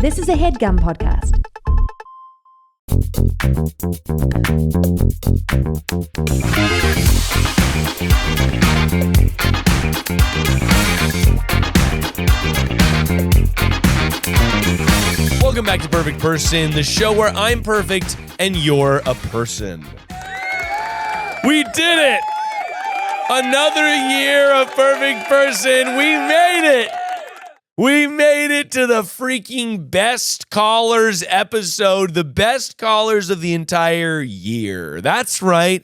This is a HeadGum podcast. Welcome back to Perfect Person, the show where I'm perfect and you're a person. We did it! Another year of Perfect Person. We made it! We made it to the freaking best callers episode, the best callers of the entire year. That's right.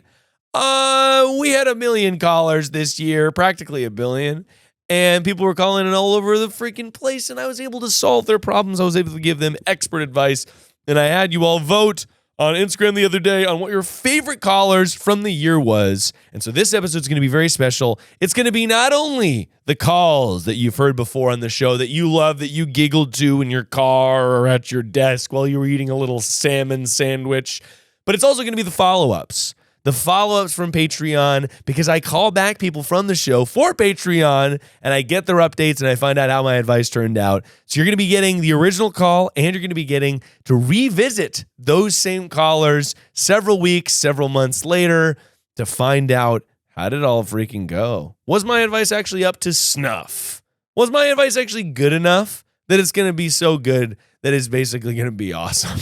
We had 1 million callers this year, practically 1 billion. And people were calling in all over the freaking place, and I was able to solve their problems. I was able to give them expert advice, and I had you all vote on Instagram the other day on what your favorite callers from the year was. And so this episode is going to be very special. It's going to be not only the calls that you've heard before on the show that you love, that you giggled to in your car or at your desk while you were eating a little salmon sandwich, but it's also going to be the follow-ups. The follow-ups from Patreon, because I call back people from the show for Patreon, and I get their updates, and I find out how my advice turned out. So you're going to be getting the original call, and you're going to be getting to revisit those same callers several weeks, several months later to find out how did it all freaking go. Was my advice actually up to snuff? Was my advice actually good enough that it's going to be so good that it's basically going to be awesome?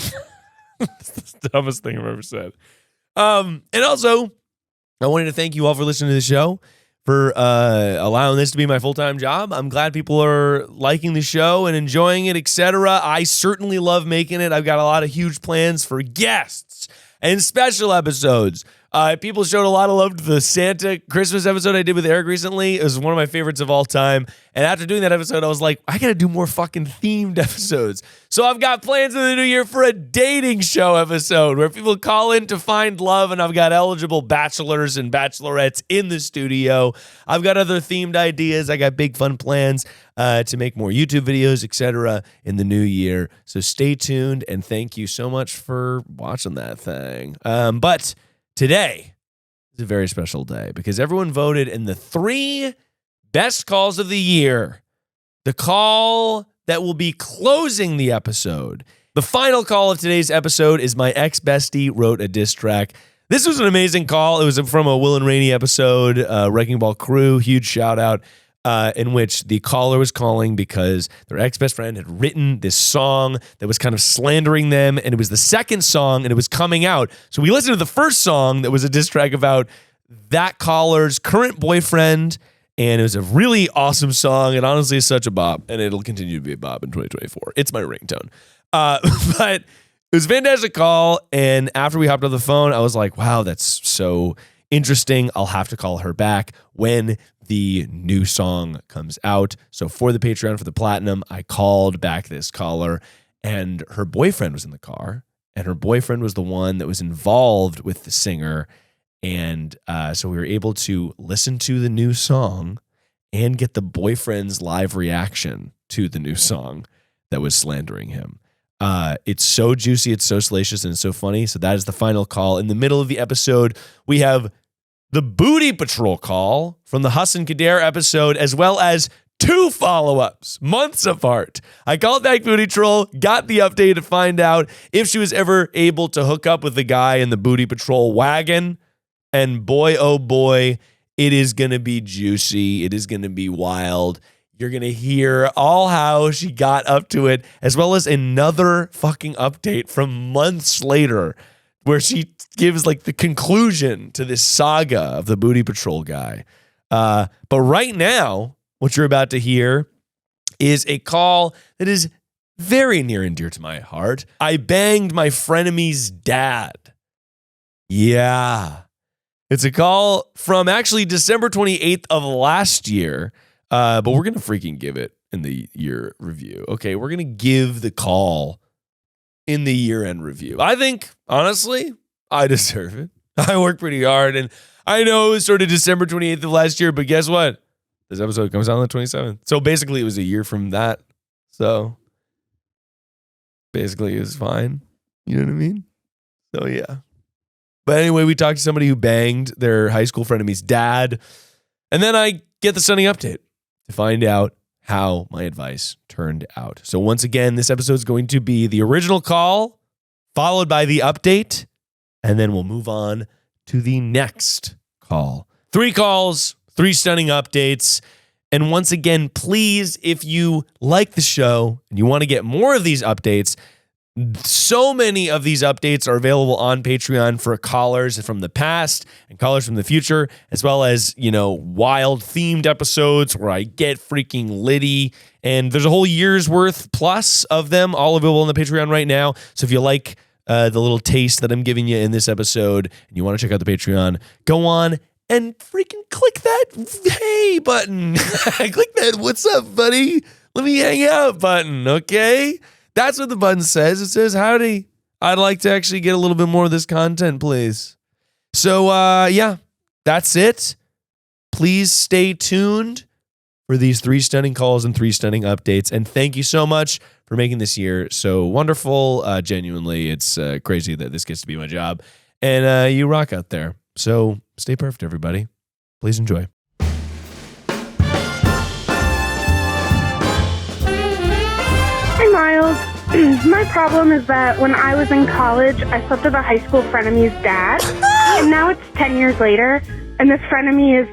That's the dumbest thing I've ever said. And also, I wanted to thank you all for listening to the show, for allowing this to be my full-time job. I'm glad people are liking the show and enjoying it, etc. I certainly love making it. I've got a lot of huge plans for guests and special episodes. People showed a lot of love to the Santa Christmas episode I did with Eric recently. It was one of my favorites of all time. And after doing that episode, I was like, I got to do more fucking themed episodes. So I've got plans in the new year for a dating show episode where people call in to find love, and I've got eligible bachelors and bachelorettes in the studio. I've got other themed ideas. I got big fun plans to make more YouTube videos, etc. in the new year. So stay tuned, and thank you so much for watching that thing. But today is a very special day because everyone voted in the 3 best calls of the year. The call that will be closing the episode. The final call of today's episode is my ex-bestie wrote a diss track. This was an amazing call. It was from a Will and Rainey episode, Wrecking Ball Crew, huge shout out, in which the caller was calling because their ex-best friend had written this song that was kind of slandering them, and it was the second song, and it was coming out. So we listened to the first song that was a diss track about that caller's current boyfriend, and it was a really awesome song, and honestly, it's such a bop, and it'll continue to be a bop in 2024. It's my ringtone. But it was a fantastic call, and after we hopped on the phone, I was like, wow, that's so interesting. I'll have to call her back when the new song comes out. So for the Patreon, for the Platinum, I called back this caller, and her boyfriend was in the car, and her boyfriend was the one that was involved with the singer. And so we were able to listen to the new song and get the boyfriend's live reaction to the new song that was slandering him. It's so juicy, it's so salacious, and it's so funny. So that is the final call. In the middle of the episode, we have the Booty Patrol call from the Hassan Kader episode, as well as 2 follow-ups, months apart. I called back Booty Patrol, got the update to find out if she was ever able to hook up with the guy in the Booty Patrol wagon. And boy, oh boy, it is going to be juicy. It is going to be wild. You're going to hear all how she got up to it, as well as another fucking update from months later where she gives like the conclusion to this saga of the Booty Patrol guy. But right now, what you're about to hear is a call that is very near and dear to my heart. I banged my frenemy's dad. Yeah. It's a call from actually December 28th of last year, but we're going to freaking give it in the year review. Okay, we're going to give the call in the year-end review. I think, honestly, I deserve it. I work pretty hard, and I know it was sort of December 28th of last year, but guess what? This episode comes out on the 27th. So basically, it was a year from that. So basically, it was fine. You know what I mean? So yeah. But anyway, we talked to somebody who banged their high school frenemy's dad. And then I get the stunning update to find out how my advice turned out. So once again, this episode is going to be the original call, followed by the update, and then we'll move on to the next call. 3 calls, 3 stunning updates. And once again, please, if you like the show and you want to get more of these updates, so many of these updates are available on Patreon for callers from the past and callers from the future, as well as, wild themed episodes where I get freaking litty. And there's a whole year's worth plus of them all available on the Patreon right now. So if you like the little taste that I'm giving you in this episode and you want to check out the Patreon, go on and freaking click that hey button. Click that what's up, buddy? Let me hang out button, okay? That's what the button says. It says, howdy. I'd like to actually get a little bit more of this content, please. So, that's it. Please stay tuned for these 3 stunning calls and 3 stunning updates. And thank you so much for making this year so wonderful. Genuinely, it's crazy that this gets to be my job. And you rock out there. So stay perfect, everybody. Please enjoy. Hey, Miles. My problem is that when I was in college, I slept with a high school frenemies dad. And now it's 10 years later, and this frenemy is,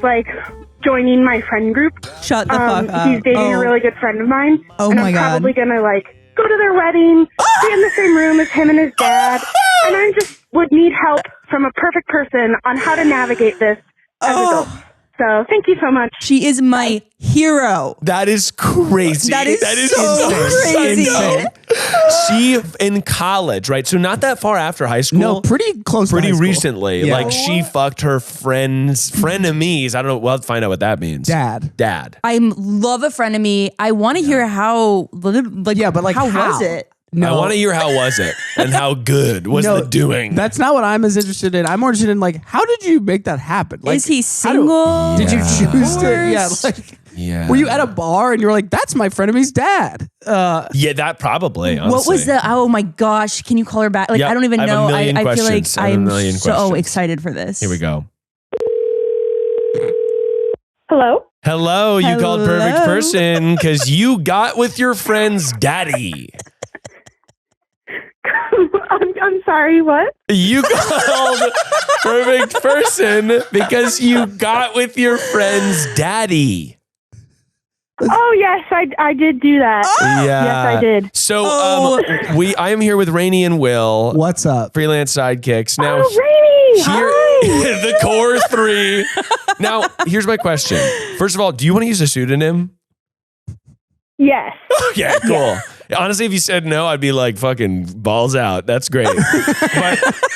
joining my friend group. Shut the fuck up. He's dating a really good friend of mine. Oh, and my I'm God. probably going to, go to their wedding, be in the same room as him and his dad. And I just would need help from a perfect person on how to navigate this as adults. So thank you so much. She is my hero. That is crazy. That is so insane. crazy. She in college, right? So not that far after high school. No, pretty close to Pretty high school. recently. Yeah. She fucked her frenemies. I don't know. We'll have to find out what that means. Dad. I love a frenemy. I want to hear how, how was it? No. I want to hear how was it and how good was the doing. That's not what I'm as interested in. I'm more interested in how did you make that happen? Is he single? Did you choose to? Yeah. Were you at a bar and you were like, "That's my frenemy's dad"? Yeah, that probably. Honestly. What was the? Oh my gosh! Can you call her back? Yep. I don't even I have a know. million I feel like questions. I have a I'm million so questions. excited for this. Here we go. Hello? Hello, you called Hello. perfect person because you got with your friend's daddy. I'm sorry, what? You called perfect person because you got with your friend's daddy. Oh, yes, I did do that. Yeah. Yes, I did. So I am here with Rainey and Will, What's up? freelance sidekicks. Now Rainey! here Hi! the core 3. Now, here's my question. First of all, do you want to use a pseudonym? Yes. Okay, cool. Honestly, if you said no, I'd be like fucking balls out. That's great.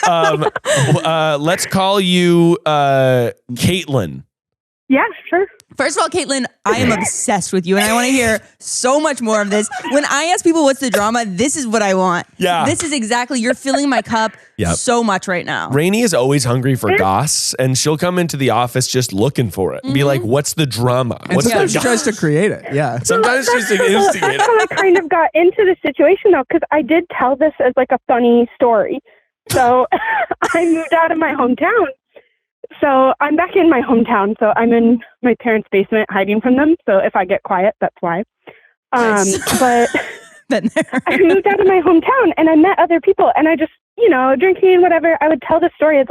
But let's call you Caitlin. Yeah, sure. First of all, Caitlin, I am obsessed with you, and I want to hear so much more of this. When I ask people what's the drama, this is what I want. Yeah. This is exactly, you're filling my cup so much right now. Rainey is always hungry for goss, and she'll come into the office just looking for it and be like, what's the drama? And What's sometimes the she tries to create it. Yeah. Sometimes she's to instigate That's how it. I kind of got into the situation, though, because I did tell this as a funny story. So I moved out of my hometown. So I'm back in my hometown. So I'm in my parents' basement hiding from them. So if I get quiet, that's why. But I moved out of my hometown and I met other people and I just, drinking and whatever, I would tell the story as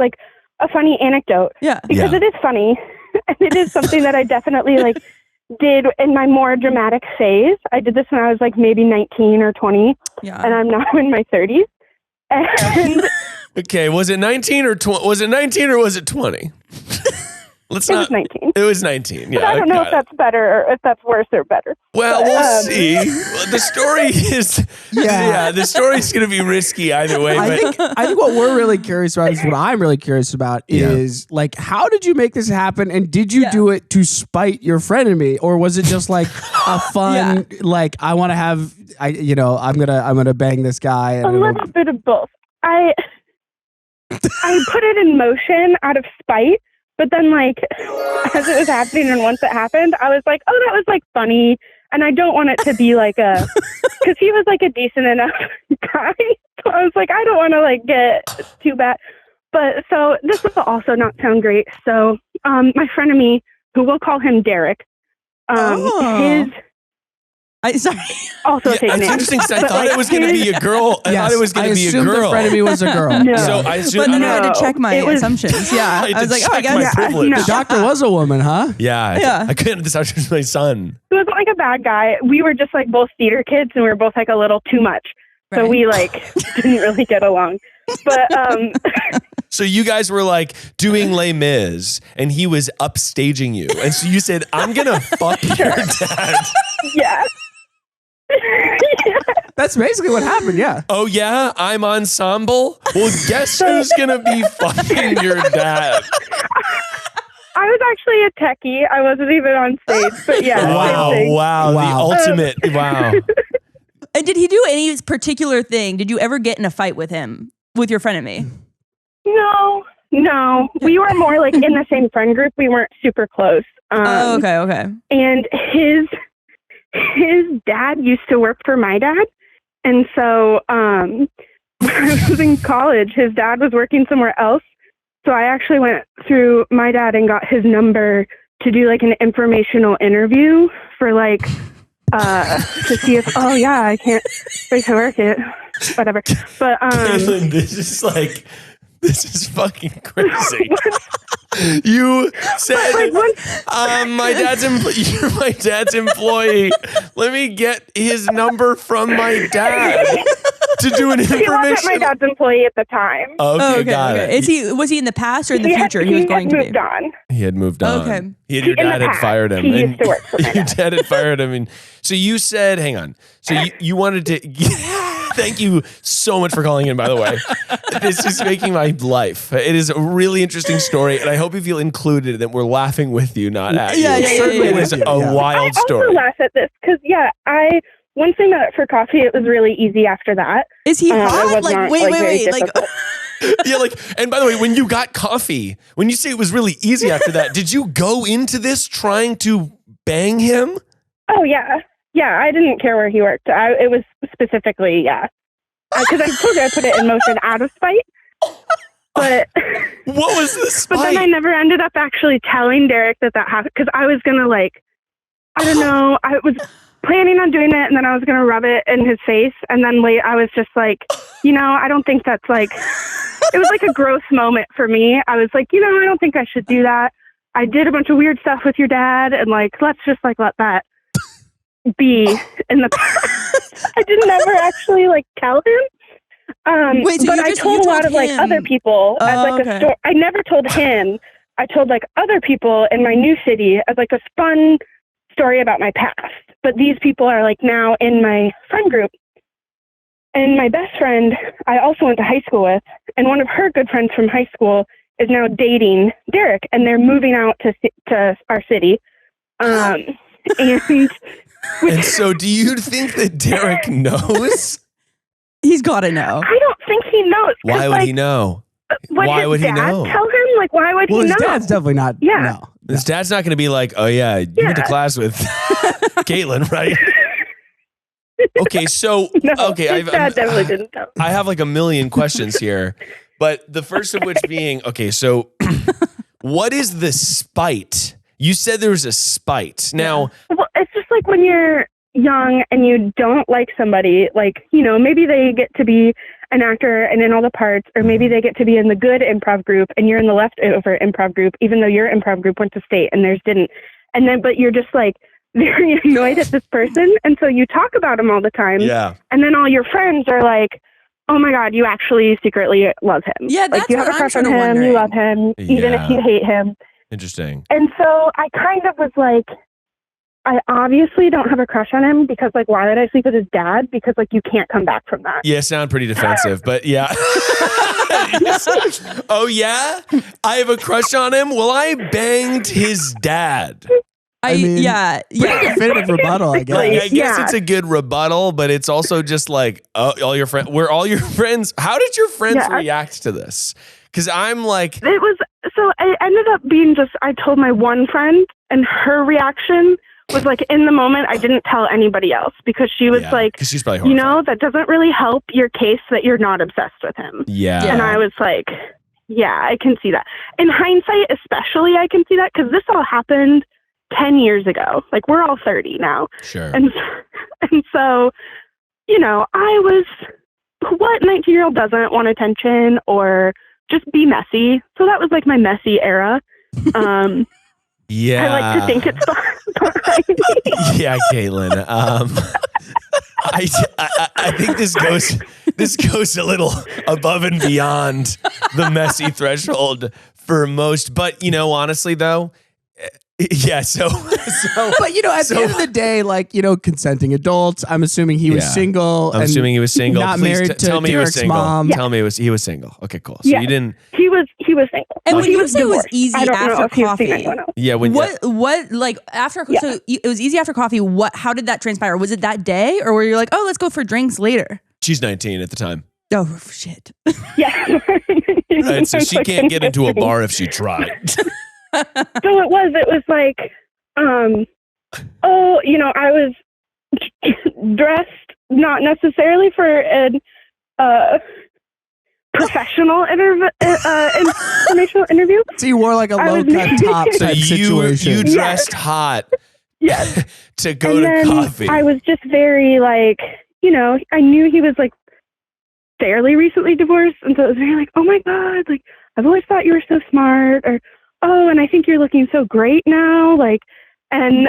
a funny anecdote. Yeah. Because it is funny. And it is something that I definitely did in my more dramatic phase. I did this when I was maybe 19 or 20. Yeah. And I'm now in my 30s. And Okay, was it 19 or 20? Was it 19 or was it 20? it was 19. It was 19. Yeah. I don't know if that's better or if that's worse or better. Well, we'll see. The story is, the story's going to be risky either way. I think what we're really curious about is what I'm really curious about is how did you make this happen, and did you do it to spite your frenemy, or was it just a fun I want to have I'm gonna bang this guy? And a little bit of both. I put it in motion out of spite, but then as it was happening and once it happened, I was like, oh, that was funny. And I don't want it to be because he was a decent enough guy. So I was like, I don't want to get too bad. But so this will also not sound great. So my frenemy, who we'll call him Derek, his Sorry. Also a fake It's name. interesting because I But, thought like, it was going to be a girl. I thought it was going to be a assumed girl. the frenemy was a girl. No. So I assumed. But then I I had don't to know. check my It was- assumptions. Yeah. I had I was to like, oh, I check my guess. privilege. no. The doctor was a woman, huh? Yeah. I couldn't decide to my son. He wasn't like a bad guy. We were just like both theater kids, and we were both like a little too much. So Right. we like didn't really get along. But So you guys were like doing Les Mis, and he was upstaging you, and so you said, "I'm gonna fuck your dad." yeah. That's basically what happened. Yeah. Oh yeah, I'm ensemble. Well, guess who's gonna be fucking your dad? I was actually a techie. I wasn't even on stage, but yeah. Wow, same thing. wow, the Wow. ultimate. Wow. And did he do any particular thing? Did you ever get in a fight with him, with your frenemy? No. We were more like in the same friend group. We weren't super close. Okay. And his dad used to work for my dad. And so when I was in college, his dad was working somewhere else. So I actually went through my dad and got his number to do like an informational interview for like to see if I can't wait to work it, whatever. But Caitlin, this is fucking crazy. You said, you're my dad's employee. Let me get his number from my dad to do an he wasn't my information. dad's employee at the time. Okay, got it. Was he in the past or in the future? He was going to moved be. on. He had moved on. Okay. Your dad had fired him. He used to work for my Your dad. dad had fired him. And so you said, hang on. So you wanted to. Thank you so much for calling in, by the way. This is making my life. It is a really interesting story, and I hope you feel included that we're laughing with you, not at you. Yeah. It is a wild I story. also laugh at this because once we met for coffee, it was really easy after that. Is he It hot? was Like, not, wait. very Like, difficult. And by the way, when you got coffee, when you say it was really easy after that, did you go into this trying to bang him? Oh yeah. I didn't care where he worked. It was specifically because I told you I put it in motion out of spite. But what was the spite? But then I never ended up actually telling Derek that happened because I was gonna I don't know. I was planning on doing it, and then I was gonna rub it in his face, and then I was just like, I don't think that's it was like a gross moment for me. I was like, I don't think I should do that. I did a bunch of weird stuff with your dad, and let's just let that be in the past. I didn't ever actually tell him. Wait, so but you I just- told you a lot told of him. other people as Oh, a okay. story. I never told him. I told other people in my new city as a fun story about my past. But these people are now in my friend group. And my best friend, I also went to high school with, and one of her good friends from high school is now dating Derek, and they're moving out to our city. And so do you think that Derek knows? he's got to know. I don't think he knows. Why would he know? Why would he dad know? Tell him? Why would Well, he his know? dad's definitely not. Yeah. No. His dad's not going to be like, oh yeah, you went to Yeah. class with Caitlin, right? Okay, so No, okay, his dad definitely didn't tell. I have a million questions here, but the first of which being, okay, so what is the spite? You said there was a spite. Now, Well, it's just when you're young and you don't like somebody, maybe they get to be an actor and in all the parts, or maybe they get to be in the good improv group and you're in the leftover improv group, even though your improv group went to state and theirs didn't. And then, but you're just very annoyed at this person. And so you talk about him all the time. yeah. And then all your friends are like, oh my God, you actually secretly love him. Yeah, that's you have what a crush I'm on sorta him, wondering. you love him, even if Yeah. you hate him. Interesting. And so I kind of was I obviously don't have a crush on him because why did I sleep with his dad? Because you can't come back from that. Yeah, sound pretty defensive, but yeah. Oh yeah? I have a crush on him? Well, I banged his dad. I mean, yeah. Definitive rebuttal, I guess. I guess Yeah. it's a good rebuttal, but it's also just all your friends. Were all your friends? How did your friends Yeah. react to this? Because I'm It was, so I ended up being I told my one friend, and her reaction was in the moment, I didn't tell anybody else because she was because she's probably horrified. that doesn't really help your case that you're not obsessed with him. Yeah. And I was yeah, I can see that. In hindsight, especially, I can see that because this all happened 10 years ago. Like, we're all 30 now. Sure. And so, you know, I was, what 19-year-old doesn't want attention or just be messy? So that was like my messy era. Yeah. I like to think it's behind me. Yeah, Caitlin. I think this goes a little above and beyond the messy threshold for most. But, you know, honestly, though, yeah, so But you know, at the end of the day, like, you know, consenting adults. I'm assuming he was single. I'm assuming he was single. Not Please married to tell me he was Derek's single. mom. Tell me he was single. Okay, cool. So Yeah. you didn't. He was single. And Well, when he you say it was divorced. easy I don't know after if he was seeing coffee, anyone else. Yeah. When what like after? Yeah. So it was easy after coffee. How did that transpire? Was it that day, or were you like, oh, let's go for drinks later? she's 19 at the time, Oh shit. Yeah. right? So she can't get into a bar if she tried. So it was like, you know, I was dressed not necessarily for an professional informational interview. So you wore like a I low was- cut top So type you situation. dressed hot Yes. to go And to then coffee. I was just very like, you know, I knew he was like fairly recently divorced. And so it was very like, oh my God, like, I've always thought you were so smart, or, oh, and I think you're looking so great now. Like, and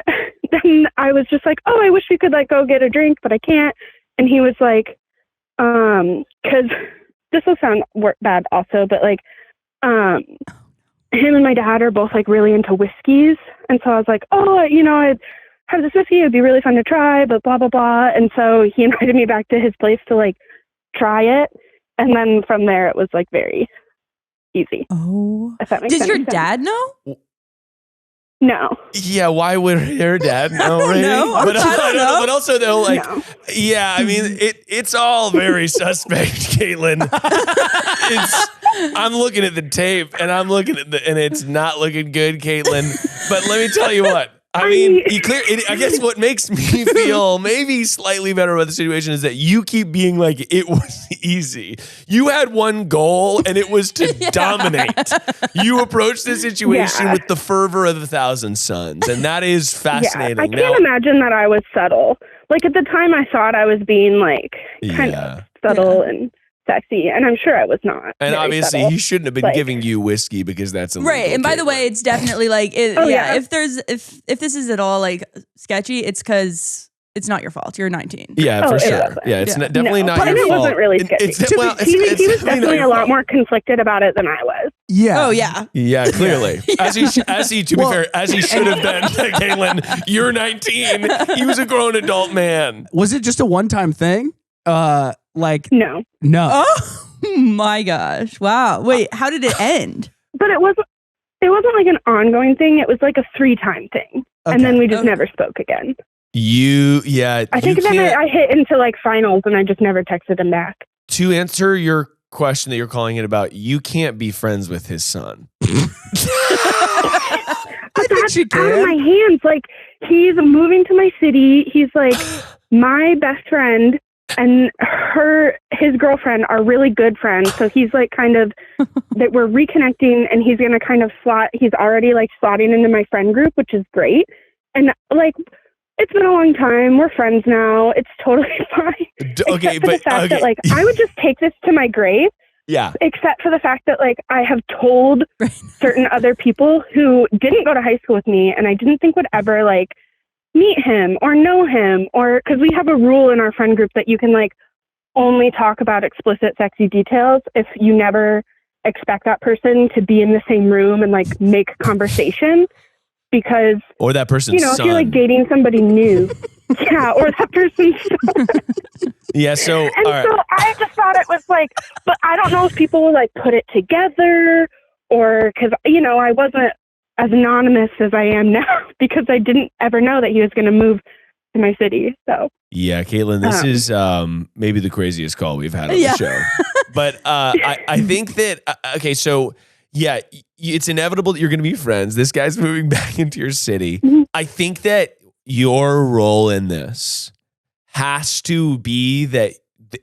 then I was just like, oh, I wish we could like go get a drink, but I can't. And he was like, cause this will sound bad also, but like, him and my dad are both like really into whiskeys. And so I was like, oh, you know, I have this whiskey. It'd be really fun to try, but blah, blah, blah. And so he invited me back to his place to like try it. And then from there, it was like very easy. Oh. If that makes Does any your sense. dad know? No. Yeah, why would her dad know? don't Right? know. But, I don't know. but also though, like, No. yeah, I mean, it's all very suspect, Caitlin. I'm looking at the tape and I'm looking at and it's not looking good, Caitlin. But let me tell you what. I mean, I guess what makes me feel maybe slightly better about the situation is that you keep being like, it was easy. You had one goal and it was to dominate. You approached the situation with the fervor of 1,000 suns. And that is fascinating. Yeah, I can't imagine that I was subtle. Like at the time I thought I was being like kind of subtle and sexy, and I'm sure I was not. And very obviously subtle. he shouldn't have been Like- giving you whiskey because that's illegal, Right. And by the Caitlin. way, it's definitely like, yeah. if this is at all like sketchy, it's because it's not your fault. You're 19. Yeah, Oh, for it sure. wasn't. Yeah, it's Yeah. definitely No, not but your it fault. wasn't really sketchy. It's definitely he was not definitely your a lot fault. more conflicted about it than I was. Yeah. Oh yeah. Yeah, clearly. As he, to be fair, as he should have been, Caitlin. You're 19. He was a grown adult man. Was it just a one-time thing? Like, No, no. Oh my gosh. Wow. Wait, how did it end? but it wasn't like an ongoing thing. It was like a 3-time thing, and then we just never spoke again. I think then I hit into like finals, and I just never texted him back. To answer your question that you're calling it about, you can't be friends with his son. I think she Out of my can. hands. Like, he's moving to my city. He's like my best friend, and his girlfriend are really good friends. So he's like kind of that we're reconnecting, and he's gonna kind of he's already like slotting into my friend group, which is great. And like, it's been a long time. We're friends now. It's totally fine. Okay, Except for the but fact that like I would just take this to my grave. yeah. Except for the fact that like I have told certain other people who didn't go to high school with me, and I didn't think would ever like meet him or know him, or because we have a rule in our friend group that you can like only talk about explicit sexy details if you never expect that person to be in the same room and like make conversation, because Or that person's if son. you're like dating somebody new, yeah, or that person's son. Yeah, so And all right. so I just thought it was like, but I don't know if people will like put it together, or because, I wasn't as anonymous as I am now because I didn't ever know that he was going to move to my city. So Yeah, Caitlin, this is maybe the craziest call we've had on Yeah. the show. But I think that, okay, so yeah, it's inevitable that you're going to be friends. This guy's moving back into your city. Mhm. I think that your role in this has to be that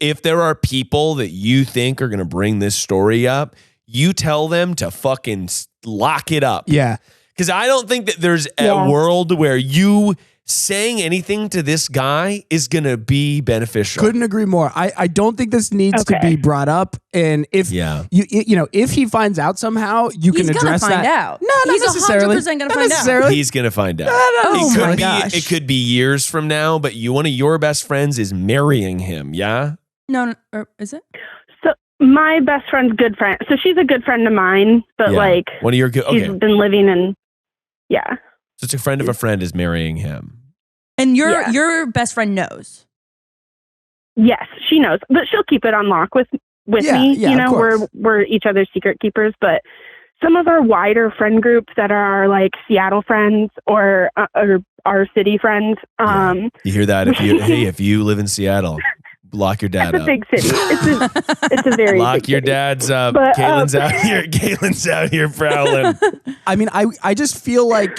if there are people that you think are going to bring this story up, you tell them to fucking lock it up. Yeah. Because I don't think that there's a world where you saying anything to this guy is going to be beneficial. Couldn't agree more. I don't think this needs to be brought up. And if if he finds out somehow, you can address that. Out. No, not he's necessarily. 100% going to Not find necessarily. out. He's going to find out. Oh my gosh. It could be years from now, but one of your best friends is marrying him, yeah? No, or is it? So my best friend's good friend. So she's a good friend of mine, but like one of your good. She's been living in. Yeah. So it's a friend of a friend is marrying him. And your best friend knows. Yes, she knows, but she'll keep it on lock with me. Yeah, you know, we're each other's secret keepers. But some of our wider friend groups that are like Seattle friends or our city friends. You hear that? If you live in Seattle, lock your dad up. It's a big city. It's a very lock big your city. dad's up. But, Caitlin's out here. Caitlin's out here prowling. I mean, I just feel like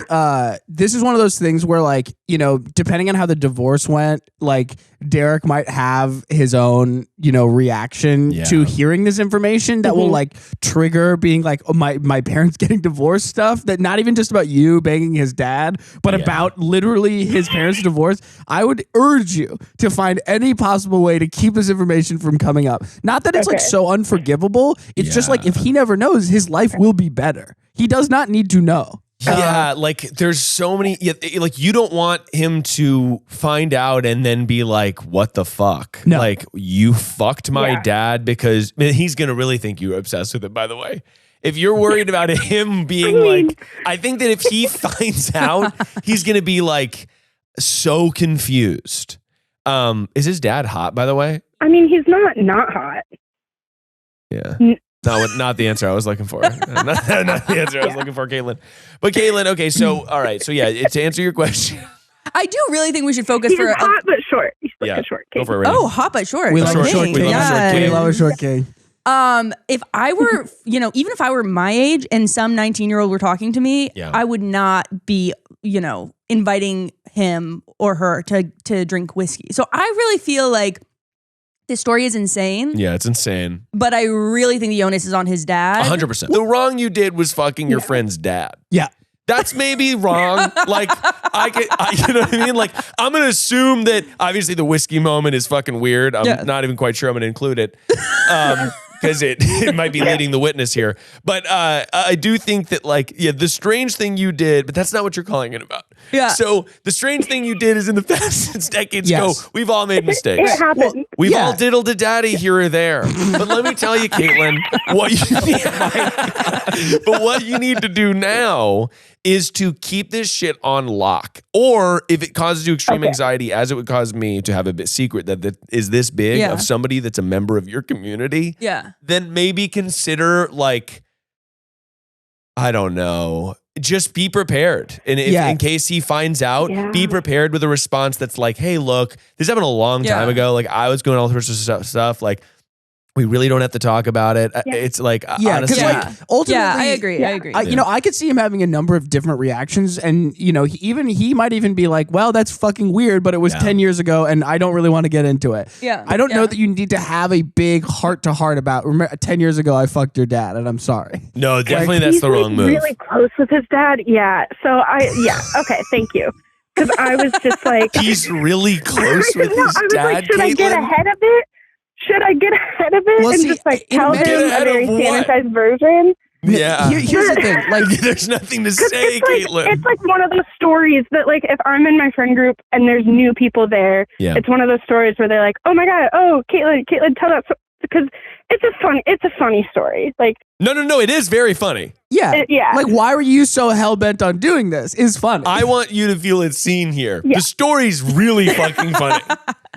this is one of those things where, like, you know, depending on how the divorce went, like Derek might have his own, you know, reaction to hearing this information that will like trigger being like, oh, my parents getting divorced stuff, that not even just about you banging his dad, but about literally his parents' divorce. I would urge you to find any possible way to keep this information from coming up. Not that it's like so unforgivable. It's just like if he never knows, his life will be better. He does not need to know. Yeah, like there's so many, like you don't want him to find out and then be like, what the fuck? No. Like you fucked my dad, because he's going to really think you're obsessed with it, by the way. If you're worried about him being like, I think that if he finds out, he's going to be like so confused. Is his dad hot, by the way? I mean, he's not hot. Yeah. No, not the answer I was looking for. not the answer I was looking for, Caitlin. But Caitlin, okay, so all right, so to answer your question, I do really think we should focus he's hot but short. He's like a short king. Go for it. Randy. Oh, hot but short. We love a short king. king. We love a short king. If I were, even if I were my age and some 19-year-old were talking to me, I would not be, inviting him or her to drink whiskey. So I really feel like this story is insane. Yeah, it's insane. But I really think the onus is on his dad. 100%. The wrong you did was fucking your friend's dad. Yeah. That's maybe wrong. Like, you know what I mean? Like, I'm going to assume that obviously the whiskey moment is fucking weird. I'm not even quite sure I'm going to include it. Because it might be leading the witness here. But I do think that, like, the strange thing you did, but that's not what you're calling it about. Yeah. So the strange thing you did is in the past since decades ago, we've all made mistakes. It happened. We've all diddled a daddy here or there. But let me tell you, Caitlin, what you need to do now is to keep this shit on lock. Or if it causes you extreme anxiety, as it would cause me to have a bit secret that is this big of somebody that's a member of your community, then maybe consider, like, I don't know, just be prepared. And in case he finds out, be prepared with a response that's like, hey, look, this happened a long time ago. Like, I was going all sorts of stuff. Like, we really don't have to talk about it. It's like, honestly. Like, ultimately, I agree. I agree. I could see him having a number of different reactions. And, he might even be like, well, that's fucking weird, but it was 10 years ago and I don't really want to get into it. Yeah. I don't know that you need to have a big heart-to-heart about, remember, 10 years ago, I fucked your dad and I'm sorry. No, definitely that's the wrong move. He's really close with his dad. Yeah. So okay, thank you. Because I was just like. He's really close with his dad, like, should Caitlin? I get ahead of it? Should I get ahead of it and just like tell him a very sanitized version? Yeah. Here's the thing. Like, there's nothing to say, Caitlin. It's like one of those stories that, like, if I'm in my friend group and there's new people there, it's one of those stories where they're like, oh my God, Caitlin, tell that, because it's a funny story. Like, no, it is very funny. Yeah. Like, why were you so hell-bent on doing this? It's funny. I want you to feel it seen here. The story's really fucking funny.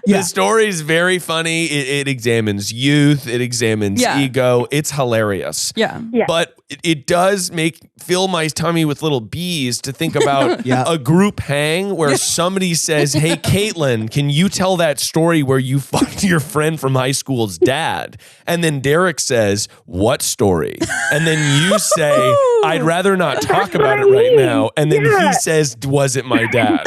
The story is very funny. It examines youth. It examines ego. It's hilarious. Yeah. But it does fill my tummy with little bees to think about a group hang where somebody says, hey, Caitlin, can you tell that story where you fucked your friend from high school's dad? And then Derek says, what story? And then you say, I'd rather not talk about it right now. And then he says, was it my dad?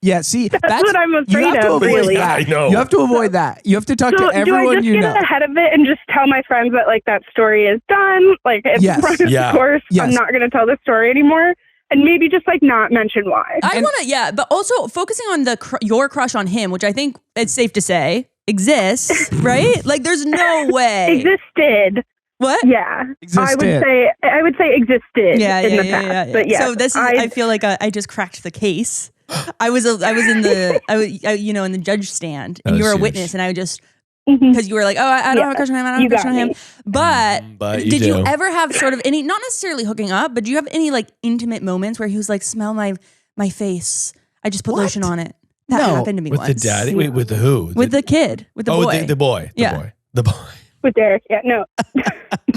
Yeah, see, that's what I'm afraid of, really. I know. You have to avoid that. You have to talk to everyone you know. Do I just get ahead of it and just tell my friends that, like, that story is done? Like, it's run its course. I'm not going to tell the story anymore. And maybe just, like, not mention why. I want to, but also focusing on your crush on him, which I think it's safe to say exists, right? Like, there's no way. Existed. What? Yeah. Existed. I would say existed in the past. Yeah. But yeah. So this is, I feel like I just cracked the case. I was in the in the judge stand, and you were a witness, and I would just because you were like, oh, I don't have a crush on him, I don't have a crush on him. But did you ever have sort of any, not necessarily hooking up, but do you have any like intimate moments where he was like, smell my face, I just put lotion on it? That happened to me once. With the daddy? Wait, with the who? With the kid, with the boy. The boy. The boy. With Derek, no.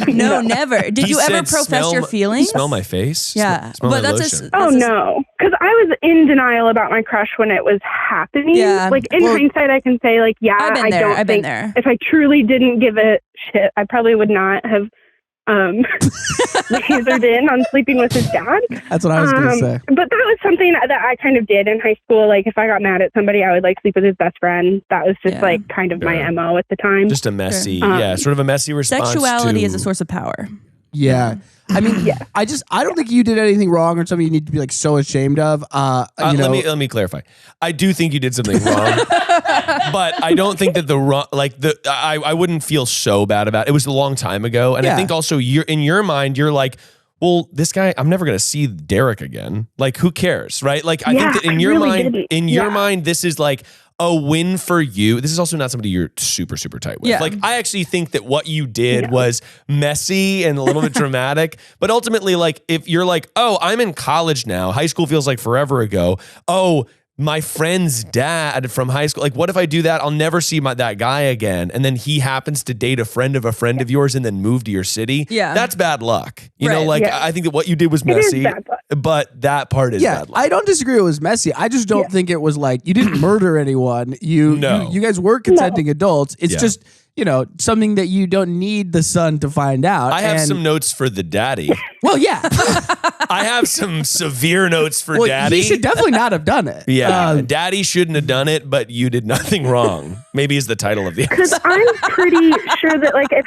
No, never. Did you ever profess your feelings? Smell my face? Yeah. Smell my lotion. No. Because I was in denial about my crush when it was happening. Yeah. Like, in hindsight, I can say, like, I've been there. If I truly didn't give a shit, I probably would not have lasered in on sleeping with his dad. That's what I was going to say. But that was something that I kind of did in high school. Like, if I got mad at somebody, I would, like, sleep with his best friend. That was just, like, kind of my MO at the time. Just a messy, sort of a messy response. Sexuality is a source of power. Yeah. I mean, I don't think you did anything wrong or something you need to be like so ashamed of. Let me clarify. I do think you did something wrong, but I don't think that I wouldn't feel so bad about it. It was a long time ago. And I think also in your mind, you're like, well, this guy, I'm never going to see Derek again. Like, who cares? Right. Like, I think that in your mind, this is like a win for you. This is also not somebody you're super, super tight with. Yeah. Like, I actually think that what you did was messy and a little bit dramatic. But ultimately, like, if you're like, oh, I'm in college now. High school feels like forever ago. Oh, my friend's dad from high school. Like, what if I do that? I'll never see that guy again. And then he happens to date a friend of yours and then move to your city. Yeah. That's bad luck. You know, like, I think that what you did was messy, but that part is bad luck. I don't disagree it was messy. I just don't think it was like, you didn't murder anyone. You guys were consenting adults. It's just, something that you don't need the son to find out. I have some notes for the daddy. Well, yeah. I have some severe notes for daddy. He should definitely not have done it. Yeah. Daddy shouldn't have done it, but you did nothing wrong. Maybe is the title of the episode. Because I'm pretty sure that, like, if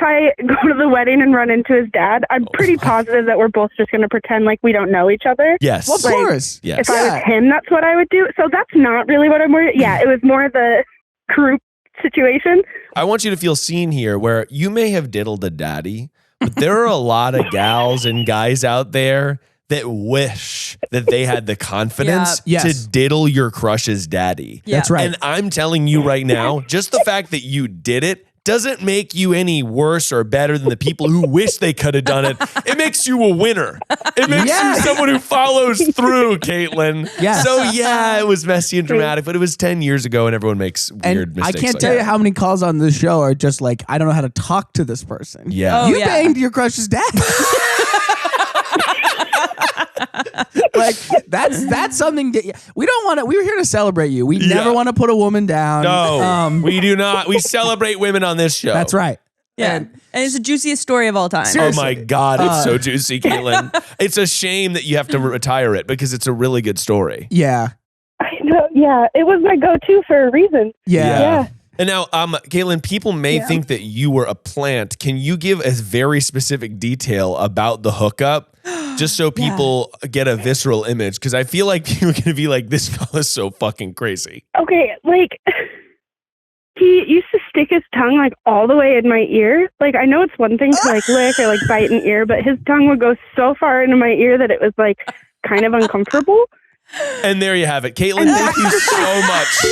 I go to the wedding and run into his dad, I'm pretty positive that we're both just going to pretend like we don't know each other. Yes. Well, of course. Yes. If I was him, that's what I would do. So that's not really what I'm worried. Yeah, it was more the group situation. I want you to feel seen here where you may have diddled a daddy, but there are a lot of gals and guys out there that wish that they had the confidence to diddle your crush's daddy. Yeah. That's right. And I'm telling you right now, just the fact that you did it doesn't make you any worse or better than the people who wish they could have done it. It makes you a winner. It makes you someone who follows through, Caitlin. Yeah. So it was messy and dramatic, but it was 10 years ago and everyone makes weird mistakes. I can't tell you how many calls on this show are just like, I don't know how to talk to this person. Yeah. You banged your crush's dad. Like, that's something that we don't want to. We're here to celebrate you. We never want to put a woman down. No, we do not. We celebrate women on this show. That's right. Yeah. And it's the juiciest story of all time. Seriously. Oh my God, it's so juicy, Caitlin. It's a shame that you have to retire it because it's a really good story. Yeah. I know. Yeah, it was my go-to for a reason. Yeah. And now, Caitlin, people may think that you were a plant. Can you give a very specific detail about the hookup? Just so people get a visceral image. Because I feel like people are going to be like, this fella's so fucking crazy. Okay, like, he used to stick his tongue, like, all the way in my ear. Like, I know it's one thing to, like, lick or, like, bite an ear, but his tongue would go so far into my ear that it was, like, kind of uncomfortable. And there you have it. Caitlin, thank you so much.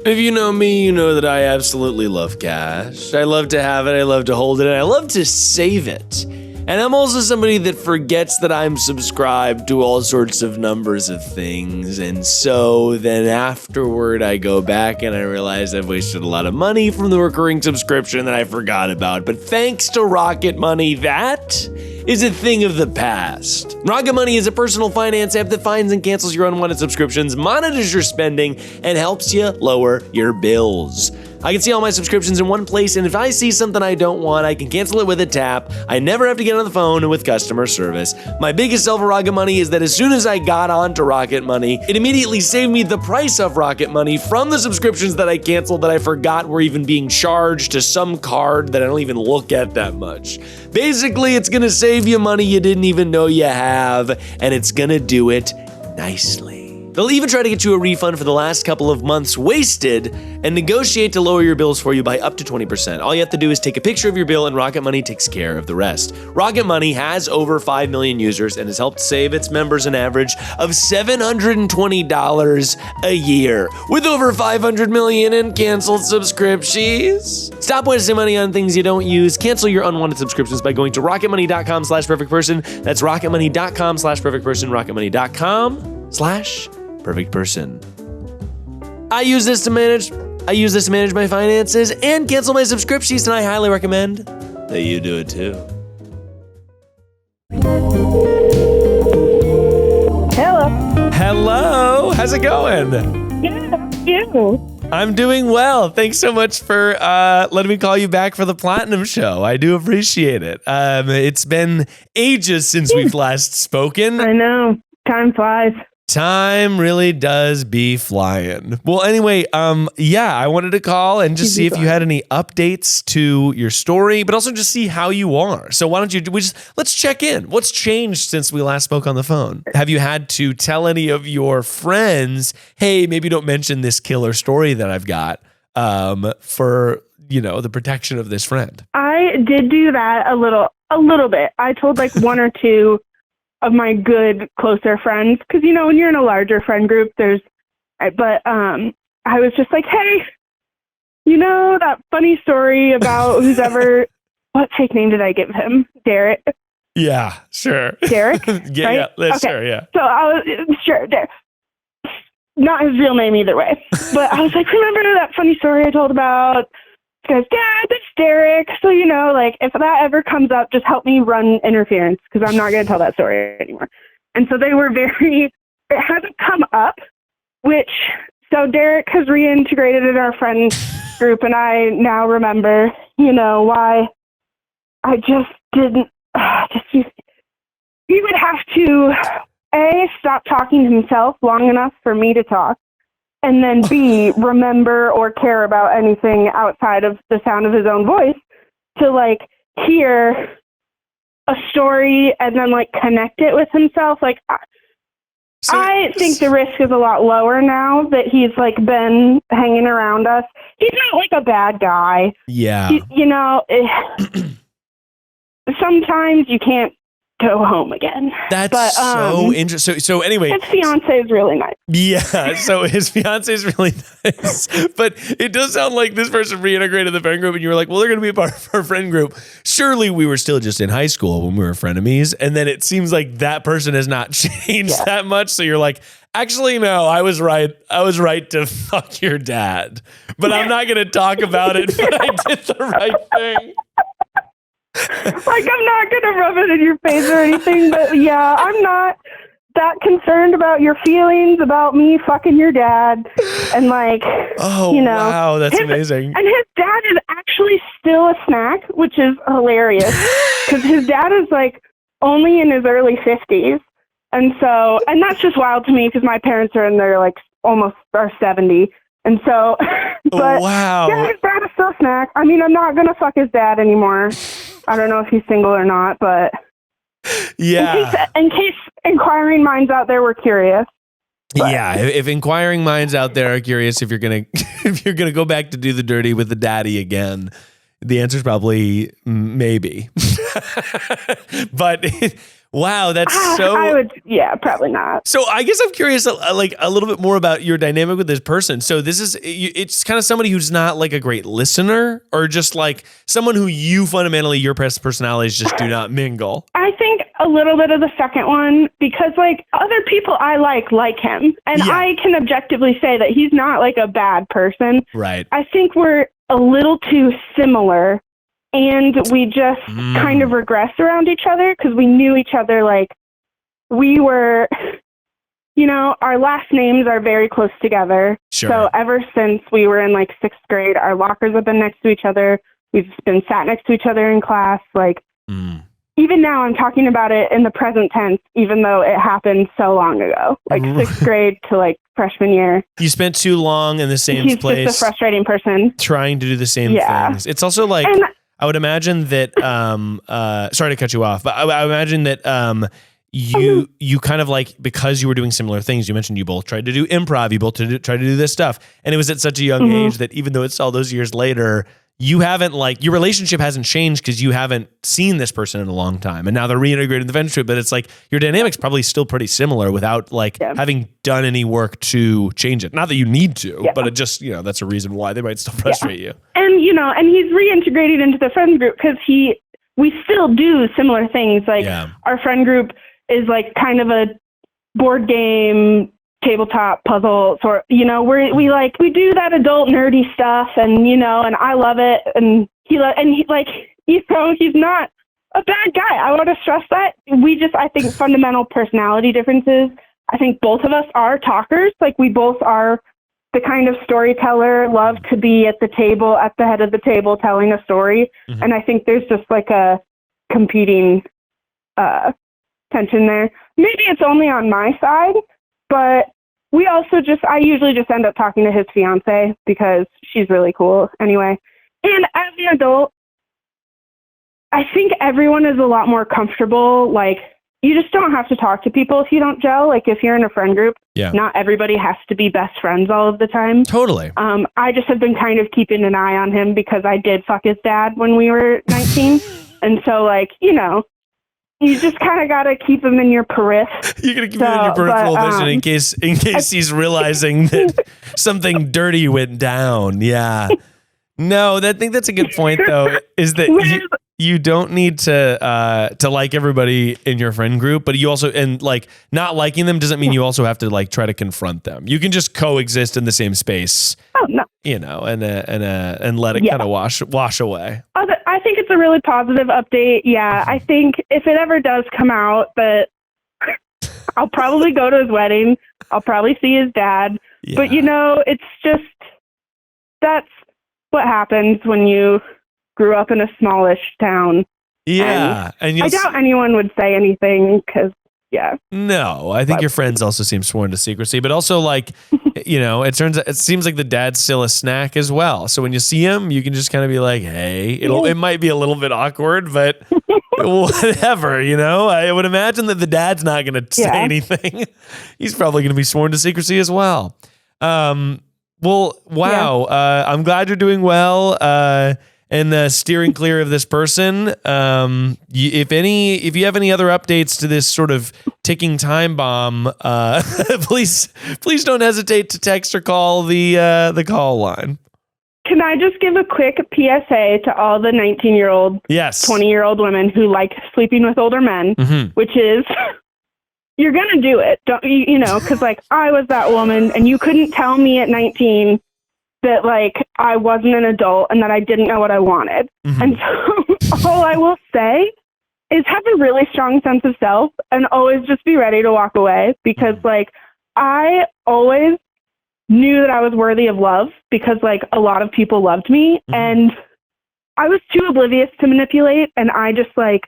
If you know me, you know that I absolutely love cash. I love to have it, I love to hold it, and I love to save it. And I'm also somebody that forgets that I'm subscribed to all sorts of numbers of things. And so then afterward, I go back and I realize I've wasted a lot of money from the recurring subscription that I forgot about. But thanks to Rocket Money, that is a thing of the past. Rocket Money is a personal finance app that finds and cancels your unwanted subscriptions, monitors your spending, and helps you lower your bills. I can see all my subscriptions in one place, and if I see something I don't want, I can cancel it with a tap. I never have to get on the phone with customer service. My biggest sell for Rocket Money is that as soon as I got onto Rocket Money, it immediately saved me the price of Rocket Money from the subscriptions that I canceled that I forgot were even being charged to some card that I don't even look at that much. Basically, it's gonna save you money you didn't even know you have, and it's gonna do it nicely. They'll even try to get you a refund for the last couple of months wasted and negotiate to lower your bills for you by up to 20%. All you have to do is take a picture of your bill and Rocket Money takes care of the rest. Rocket Money has over 5 million users and has helped save its members an average of $720 a year, with over 500 million in canceled subscriptions. Stop wasting money on things you don't use. Cancel your unwanted subscriptions by going to rocketmoney.com/perfectperson. That's rocketmoney.com/perfectperson, rocketmoney.com/perfect person. I use this to manage my finances and cancel my subscriptions, and I highly recommend that you do it too. Hello. How's it going? Good. How are you? I'm doing well. Thanks so much for letting me call you back for the Platinum Show. I do appreciate it. It's been ages since we've last spoken. I know. Time flies. Time really does be flying. Well, anyway, I wanted to call and just see if you had any updates to your story, but also just see how you are. So why don't let's check in. What's changed since we last spoke on the phone? Have you had to tell any of your friends, hey, maybe don't mention this killer story that I've got for, the protection of this friend? I did do that a little bit. I told like one or two of my good, closer friends, because, when you're in a larger friend group, I was just like, hey, that funny story about what fake name did I give him? Derek. Yeah, sure. Derek? Yeah, right? Okay. Sure, yeah. So I was, sure, Derek. Not his real name either way. But I was like, remember that funny story I told about? He goes, Dad, that's Derek. So, if that ever comes up, just help me run interference because I'm not going to tell that story anymore. And so they were it hasn't come up, so Derek has reintegrated in our friend group, and I now remember, why I just didn't, he would have to, A, stop talking to himself long enough for me to talk. And then B, remember or care about anything outside of the sound of his own voice to hear a story and then connect it with himself. I think the risk is a lot lower now that he's been hanging around us. He's not a bad guy. Yeah. Sometimes you can't go home again. That's so interesting. So anyway, his fiance is really nice. Yeah, so his fiance is really nice, but it does sound like this person reintegrated the friend group, and you were like, "Well, they're going to be a part of our friend group." Surely we were still just in high school when we were frenemies, and then it seems like that person has not changed that much. So you're like, "Actually, no, I was right. I was right to fuck your dad, but I'm not going to talk about it. But I did the right thing." I'm not going to rub it in your face or anything, but yeah, I'm not that concerned about your feelings about me fucking your dad. And wow, that's amazing. And his dad is actually still a snack, which is hilarious because his dad is only in his early 50s. And that's just wild to me because my parents are in their almost 70. And so, but wow. Yeah, his dad is still a snack. I mean, I'm not going to fuck his dad anymore. I don't know if he's single or not, but yeah. In case inquiring minds out there were curious. But. Yeah, if inquiring minds out there are curious if you're gonna go back to do the dirty with the daddy again, the answer is probably maybe. But wow, that's so. I would, probably not. So I guess I'm curious, a little bit more about your dynamic with this person. So it's kind of somebody who's not a great listener, or just someone who you fundamentally your personalities just do not mingle. I think a little bit of the second one because other people I like him, and I can objectively say that he's not a bad person. Right. I think we're a little too similar. And we just kind of regressed around each other because we knew each other we were you know, our last names are very close together. Sure. So ever since we were in like 6th grade, our lockers have been next to each other. We've been sat next to each other in class. Like, even now I'm talking about it in the present tense, even though it happened so long ago, like 6th grade to like freshman year. You spent too long in the same place. He's just a frustrating person. Trying to do the same things. It's also like, I would imagine that, sorry to cut you off, but I imagine that you kind of like, because you were doing similar things, you mentioned you both tried to do improv, you both tried to do this stuff. And it was at such a young age that even though it's all those years later, you haven't like, your relationship hasn't changed because you haven't seen this person in a long time. And now they're reintegrating the friendship, but it's like your dynamic's probably still pretty similar without like having done any work to change it. Not that you need to, but it just, you know, that's a reason why they might still frustrate you. And, you know, and he's reintegrated into the friend group because we still do similar things. Like our friend group is like kind of a board game, tabletop puzzle sort, you know, we do that adult nerdy stuff, and you know, and I love it, and he like, you know, he's not a bad guy. I want to stress that. I think fundamental personality differences. I think both of us are talkers. Like we both are the kind of storyteller, love to be at the table, at the head of the table, telling a story. And I think there's just like a competing tension there. Maybe it's only on my side, but I usually just end up talking to his fiance because she's really cool anyway. And as an adult, I think everyone is a lot more comfortable. Like, you just don't have to talk to people if you don't gel. Like, if you're in a friend group, not everybody has to be best friends all of the time. Totally. I just have been kind of keeping an eye on him because I did fuck his dad when we were 19. And so, like, you know, you just kind of got to keep him in your periph. You're going to keep him in your peripheral vision in case he's realizing that something dirty went down. Yeah. No, I think that's a good point, though, is that you don't need to like everybody in your friend group, but you also, and like not liking them doesn't mean you also have to like try to confront them. You can just coexist in the same space, you know, and let it kind of wash away. I think it's a really positive update. Yeah, I think if it ever does come out that I'll probably go to his wedding, I'll probably see his dad, but you know, it's just, that's what happens when you grew up in a smallish town. Yeah. And I doubt anyone would say anything because, No, I think your friends also seem sworn to secrecy, but also like, you know, it seems like the dad's still a snack as well. So when you see him, you can just kind of be like, hey, it might be a little bit awkward, but whatever, you know, I would imagine that the dad's not going to say anything. He's probably going to be sworn to secrecy as well. Well, wow. I'm glad you're doing well. And steering clear of this person. If you have any other updates to this sort of ticking time bomb, please don't hesitate to text or call the call line. Can I just give a quick PSA to all the 19-year-old, 20-year-old women who like sleeping with older men, which is, you're gonna do it, don't you know? Because like I was that woman, and you couldn't tell me at 19. That like I wasn't an adult and that I didn't know what I wanted. And so all I will say is have a really strong sense of self and always just be ready to walk away, because like I always knew that I was worthy of love because like a lot of people loved me and I was too oblivious to manipulate, and I just like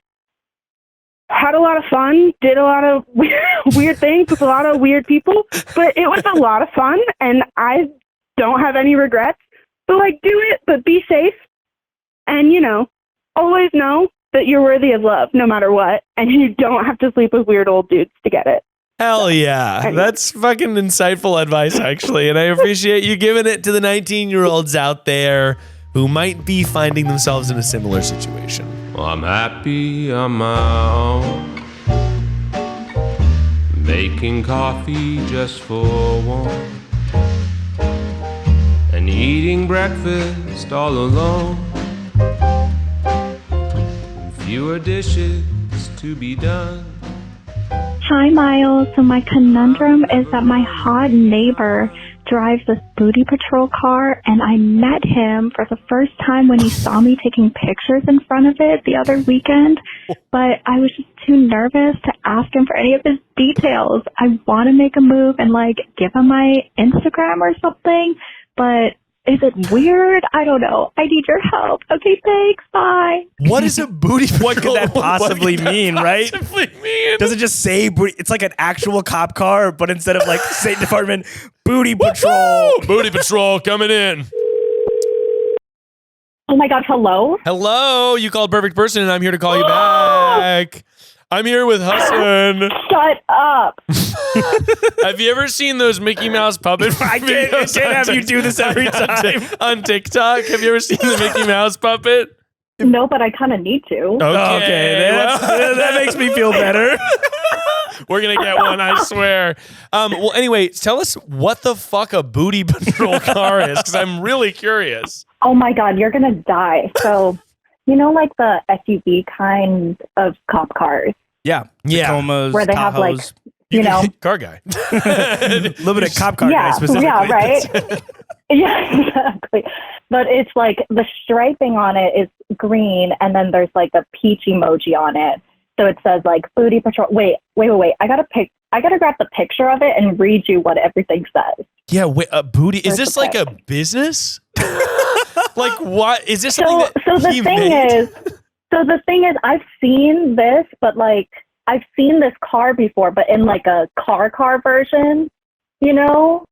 had a lot of fun, did a lot of weird things with a lot of weird people, but it was a lot of fun and I don't have any regrets. So like do it, but be safe. And you know, always know that you're worthy of love no matter what. And you don't have to sleep with weird old dudes to get it. Hell yeah. Anyway. That's fucking insightful advice, actually. And I appreciate you giving it to the 19-year-olds out there who might be finding themselves in a similar situation. Well, I'm happy on my own, making coffee just for one, and eating breakfast all alone. Fewer dishes to be done. Hi, Miles. So my conundrum is that my hot neighbor drives this booty patrol car, and I met him for the first time when he saw me taking pictures in front of it the other weekend, but I was just too nervous to ask him for any of his details. I want to make a move and, like, give him my Instagram or something, but is it weird? I don't know. I need your help. Okay, thanks. Bye. What is a booty patrol? What could that possibly mean, right? Mean? Does it just say booty? It's like an actual cop car, but instead of like State Department, booty patrol. Booty patrol coming in. Oh my God, hello? Hello, you called Perfect Person, and I'm here to call you back. I'm here with Hassan. Shut up. Have you ever seen those Mickey Mouse puppet I can't have you do this every time. On TikTok? Have you ever seen the Mickey Mouse puppet? No, but I kind of need to. Okay, that makes me feel better. We're going to get one, I swear. Well, anyway, tell us what the fuck a booty patrol car is, because I'm really curious. Oh my God, you're going to die. So, you know, like the SUV kind of cop cars? Yeah. Tacomas, where they Tahoes. have like, you know. Car guy. A little bit of cop car guy specifically. Yeah, right? Yeah, exactly. But it's like the striping on it is green, and then there's like a peach emoji on it. So it says like booty patrol. Wait. I gotta grab the picture of it and read you what everything says. Yeah, wait, a booty. Is this like a business? Like what? Is this something so the thing is, I've seen this, but like I've seen this car before, but in like a car version, you know?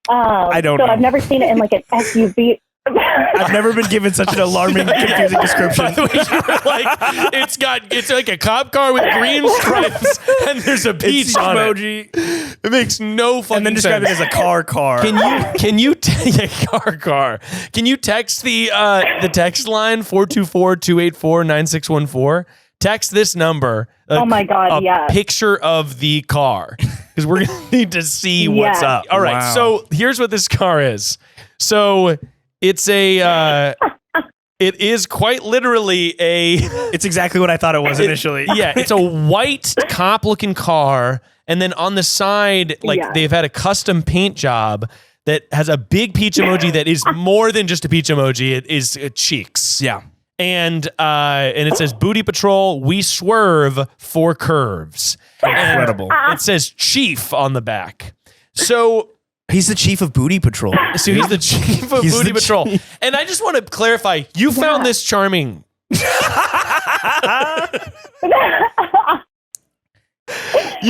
I don't know. So I've never seen it in like an SUV. I've never been given such an alarming, confusing description. By the way, you were like, it's like a cop car with green stripes, and there's a peach on emoji. It makes no fucking sense. And then describe it as a car. Can you car? Can you text the text line 424-284-9614? Text this number. Oh my God, a picture of the car, because we're gonna need to see what's up. All right, so here's what this car is. So it's it is quite literally It's exactly what I thought it was initially. Yeah, it's a white cop-looking car, and then on the side, they've had a custom paint job that has a big peach emoji that is more than just a peach emoji. It is cheeks. Yeah. And it says booty patrol, we swerve for curves. Incredible. And it says chief on the back. So he's the chief of booty patrol. So he's the chief of booty patrol. And I just want to clarify, you found this charming. I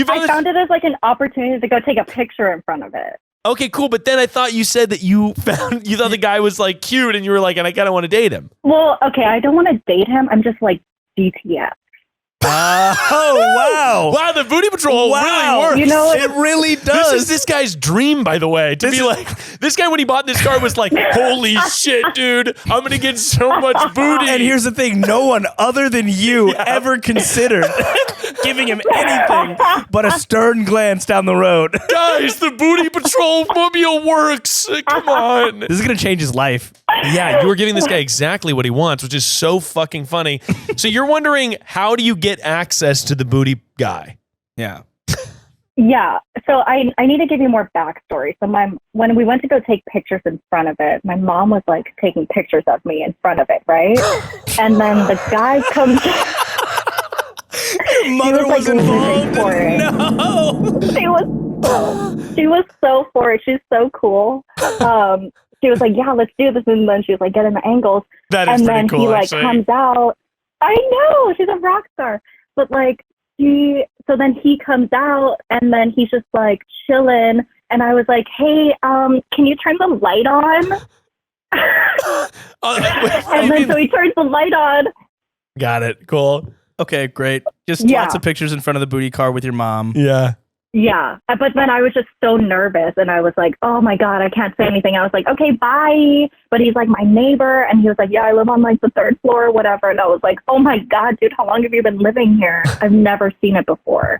found it as like an opportunity to go take a picture in front of it. Okay, cool. But then I thought you said that you thought the guy was like cute, and you were like, and I kind of want to date him. Well, okay, I don't want to date him. I'm just like DTF. Oh, wow. Wow, the booty patrol really works. You know, it really does. This is this guy's dream, by the way, to be like, this guy when he bought this car was like, holy shit, dude, I'm going to get so much booty. And here's the thing, no one other than you ever considered giving him anything but a stern glance down the road. Guys, the booty patrol mobile works. Come on. This is going to change his life. Yeah, you were giving this guy exactly what he wants, which is so fucking funny. So you're wondering, how do you get access to the booty guy? Yeah. Yeah. So I need to give you more backstory. So when we went to go take pictures in front of it, my mom was like taking pictures of me in front of it, right? And then the guy comes. Your mother was involved. For it. No. She was so for it. She's so cool. She was like, yeah, let's do this. And then she was like, getting the angles. That is and pretty then cool, he like actually. comes out. I know, she's a rock star. But like so then he comes out and then he's just like chilling. And I was like, hey, can you turn the light on? So he turns the light on. Got it. Cool. Okay, great. Just lots of pictures in front of the booty car with your mom. Yeah. Yeah, but then I was just so nervous, and I was like, oh my God, I can't say anything. I was like, okay, bye. But he's like my neighbor, and he was like, yeah, I live on like the 3rd floor or whatever. And I was like, oh my God, dude, how long have you been living here? I've never seen it before.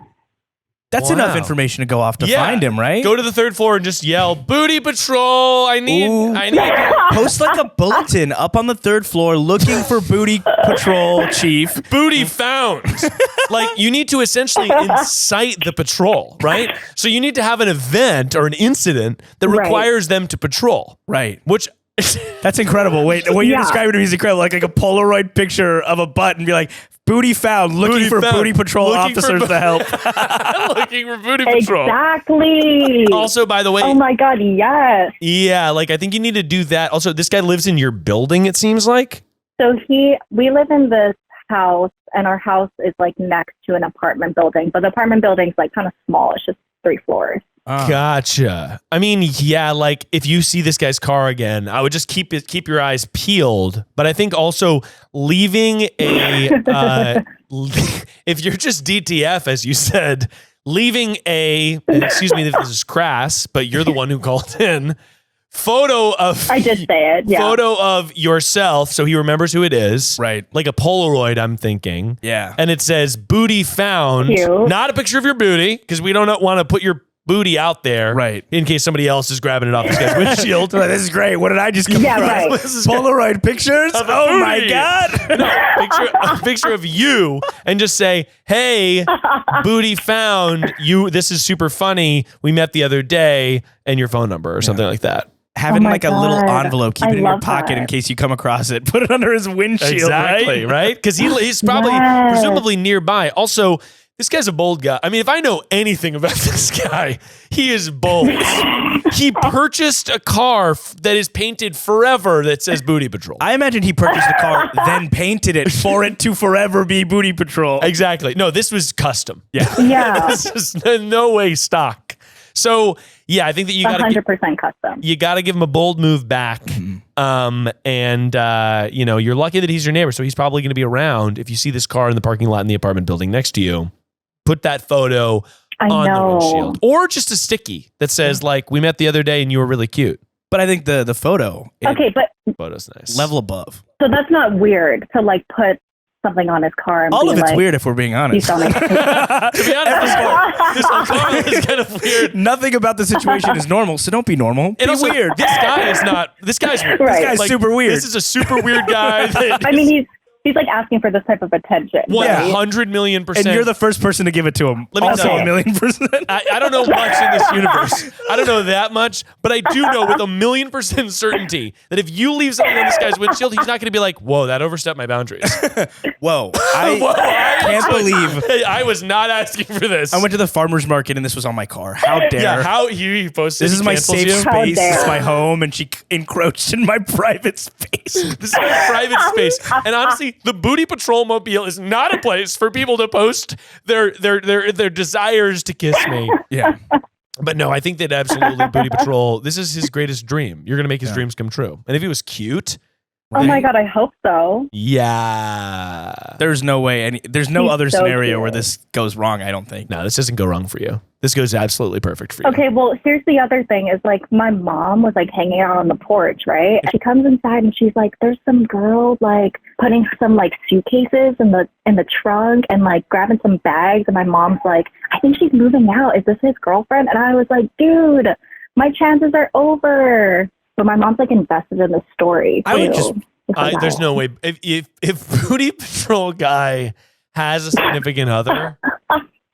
That's enough information to go off to find him, right? Go to the 3rd floor and just yell, "Booty patrol! I need." Post like a bulletin up on the 3rd floor looking for booty patrol chief. Booty found. Like, you need to essentially incite the patrol, right? So you need to have an event or an incident that requires them to patrol. Right. Which that's incredible. Wait, what you're describing to me is incredible. Like a Polaroid picture of a butt and be like, booty found, looking for booty patrol officers to help. Looking for booty patrol. Exactly. Also, by the way. Oh my God, yes. Yeah, like I think you need to do that. Also, this guy lives in your building, it seems like. So we live in this house, and our house is like next to an apartment building, but the apartment building's like kind of small. It's just 3 floors. Gotcha. I mean, yeah, like if you see this guy's car again, I would just keep your eyes peeled. But I think also leaving a if you're just DTF, as you said, leaving excuse me if this is crass, but you're the one who called in. Photo of I did say it. Yeah. Photo of yourself, so he remembers who it is. Right. Like a Polaroid, I'm thinking. Yeah. And it says booty found. Cute. Not a picture of your booty, because we don't want to put your booty out there. Right. In case somebody else is grabbing it off this guy's windshield. This is great. What did I just come across? Right. Polaroid pictures? Oh my God. A picture of you and just say, "Hey, booty found. This is super funny. We met the other day," and your phone number or something like that. Having like God. a little envelope, keep it in your pocket that. in case you come across it. Put it under his windshield. Exactly, right? Because he's probably presumably nearby. Also, this guy's a bold guy. I mean, if I know anything about this guy, he is bold. He purchased a car that is painted forever that says Booty Patrol. I imagine he purchased the car, then painted it for it to forever be Booty Patrol. Exactly. No, this was custom. Yeah. Yeah. This is no way stock. So, yeah, I think that you got 100% custom. You got to give him a bold move back. And you're lucky that he's your neighbor, so he's probably going to be around. If you see this car in the parking lot in the apartment building next to you, put that photo on the windshield. Or just a sticky that says, like, "We met the other day and you were really cute." But I think the photo. Okay, but photo's nice. Level above. So that's not weird to like put something on his car. And all of it's like, weird if we're being honest. To be honest, this whole car is kind of weird. Nothing about the situation is normal, so don't be normal. Be also, weird. This guy is not. This guy's weird. Right. This guy's like, super weird. This is a super weird guy. I mean, he's like asking for this type of attention. 100 million %. And you're the first person to give it to him. Let me also tell you. 1,000,000%. I don't know much in this universe. I don't know that much, but I do know with 1,000,000% certainty that if you leave something on this guy's windshield, he's not going to be like, "Whoa, that overstepped my boundaries." Whoa. I can't believe. Hey, I was not asking for this. I went to the farmer's market and this was on my car. How dare. Yeah, how he posted. This is my safe you. space. This is my home, and she encroached in my private space. This is my private space. And honestly, the Booty Patrol mobile is not a place for people to post their desires to kiss me. Yeah. But no, I think that absolutely Booty Patrol, this is his greatest dream. You're going to make his dreams come true. And if he was cute. Oh my God, I hope so. Yeah. There's no way. There's no He's other so scenario cute. where this goes wrong, I don't think. No, this doesn't go wrong for you. This goes absolutely perfect for you. Okay, well, here's the other thing is like my mom was like hanging out on the porch, right? She comes inside and she's like, "There's some girl like putting some like suitcases in the trunk and like grabbing some bags." And my mom's like, "I think she's moving out. Is this his girlfriend?" And I was like, "Dude, my chances are over." But my mom's like invested in the story. I would too. just there's no way if Booty Patrol guy has a significant other,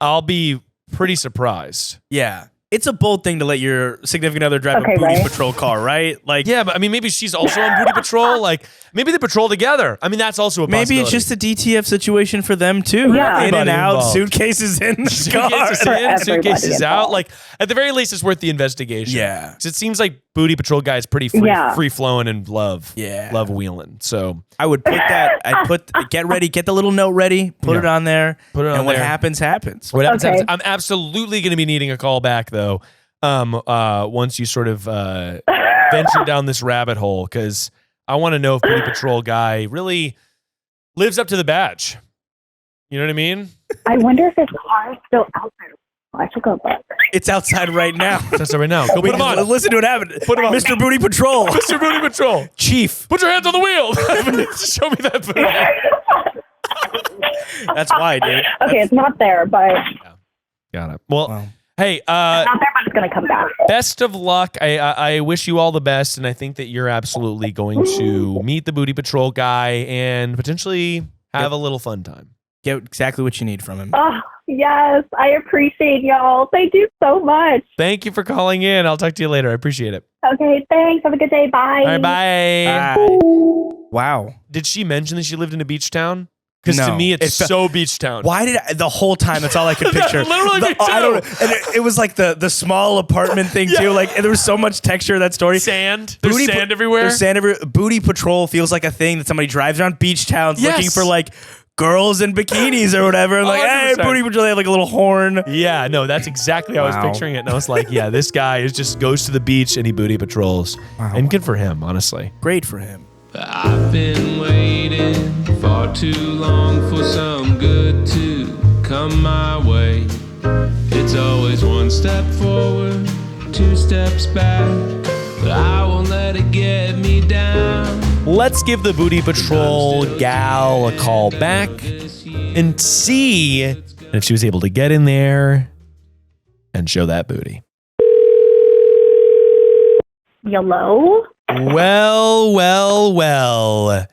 I'll be pretty surprised. Yeah. It's a bold thing to let your significant other drive a Booty Patrol car, right? Like, yeah, but I mean, maybe she's also on Booty Patrol. Like, maybe they patrol together. I mean, that's also a possibility. maybe it's just a DTF situation for them too. Yeah. In and out, Involved. suitcases in the car. Suitcases in, suitcases involved. out. Like, at the very least, it's worth the investigation. Yeah. 'Cause it seems like Booty Patrol guy is pretty free flowing and love wheeling. So I would put that. Get ready, get the little note ready, put it on there. Put it on and what there. happens, happens. what happens, Okay. happens. I'm absolutely going to be needing a call back though. Once you sort of venture down this rabbit hole, because I want to know if Booty Patrol guy really lives up to the badge. You know what I mean? I wonder if his car is still out there. I should go look. It's outside right now. That's right now. Go put him on. Listen to what happened. Put him on. Mr. Booty Patrol. Mr. Booty Patrol. Chief. Put your hands on the wheel. Show me that booty. That's why, dude. Okay, it's not there, but Got it. Well, Wow. hey, Not there, but it's going to come back. best of luck. I wish you all the best, and I think that you're absolutely going to meet the Booty Patrol guy and potentially have a little fun time. Get exactly what you need from him. Oh, yes. I appreciate y'all. Thank you so much. Thank you for calling in. I'll talk to you later. I appreciate it. Okay, thanks. Have a good day. Bye. All right, bye. Bye. Wow. Did she mention that she lived in a beach town? Because to No. me, it's so beach town. Why did the whole time? That's all I could picture. Literally me too. I don't know. And it was like the small apartment thing too. Like there was so much texture in that story. Sand. There's sand everywhere. There's sand everywhere. Booty Patrol feels like a thing that somebody drives around beach towns looking for like girls in bikinis or whatever. And like, hey, 100%. Booty Patrol, they have like a little horn. Yeah, no, that's exactly how I was picturing it. And I was like, yeah, this guy just goes to the beach and he booty patrols. Wow. And good for him, honestly. Great for him. I've been waiting far too long for some good to come my way. It's always one step forward, two steps back, but I won't let it get me down. Let's give the Booty Patrol gal a call back and see if she was able to get in there and show that booty. Hello? Well. Well.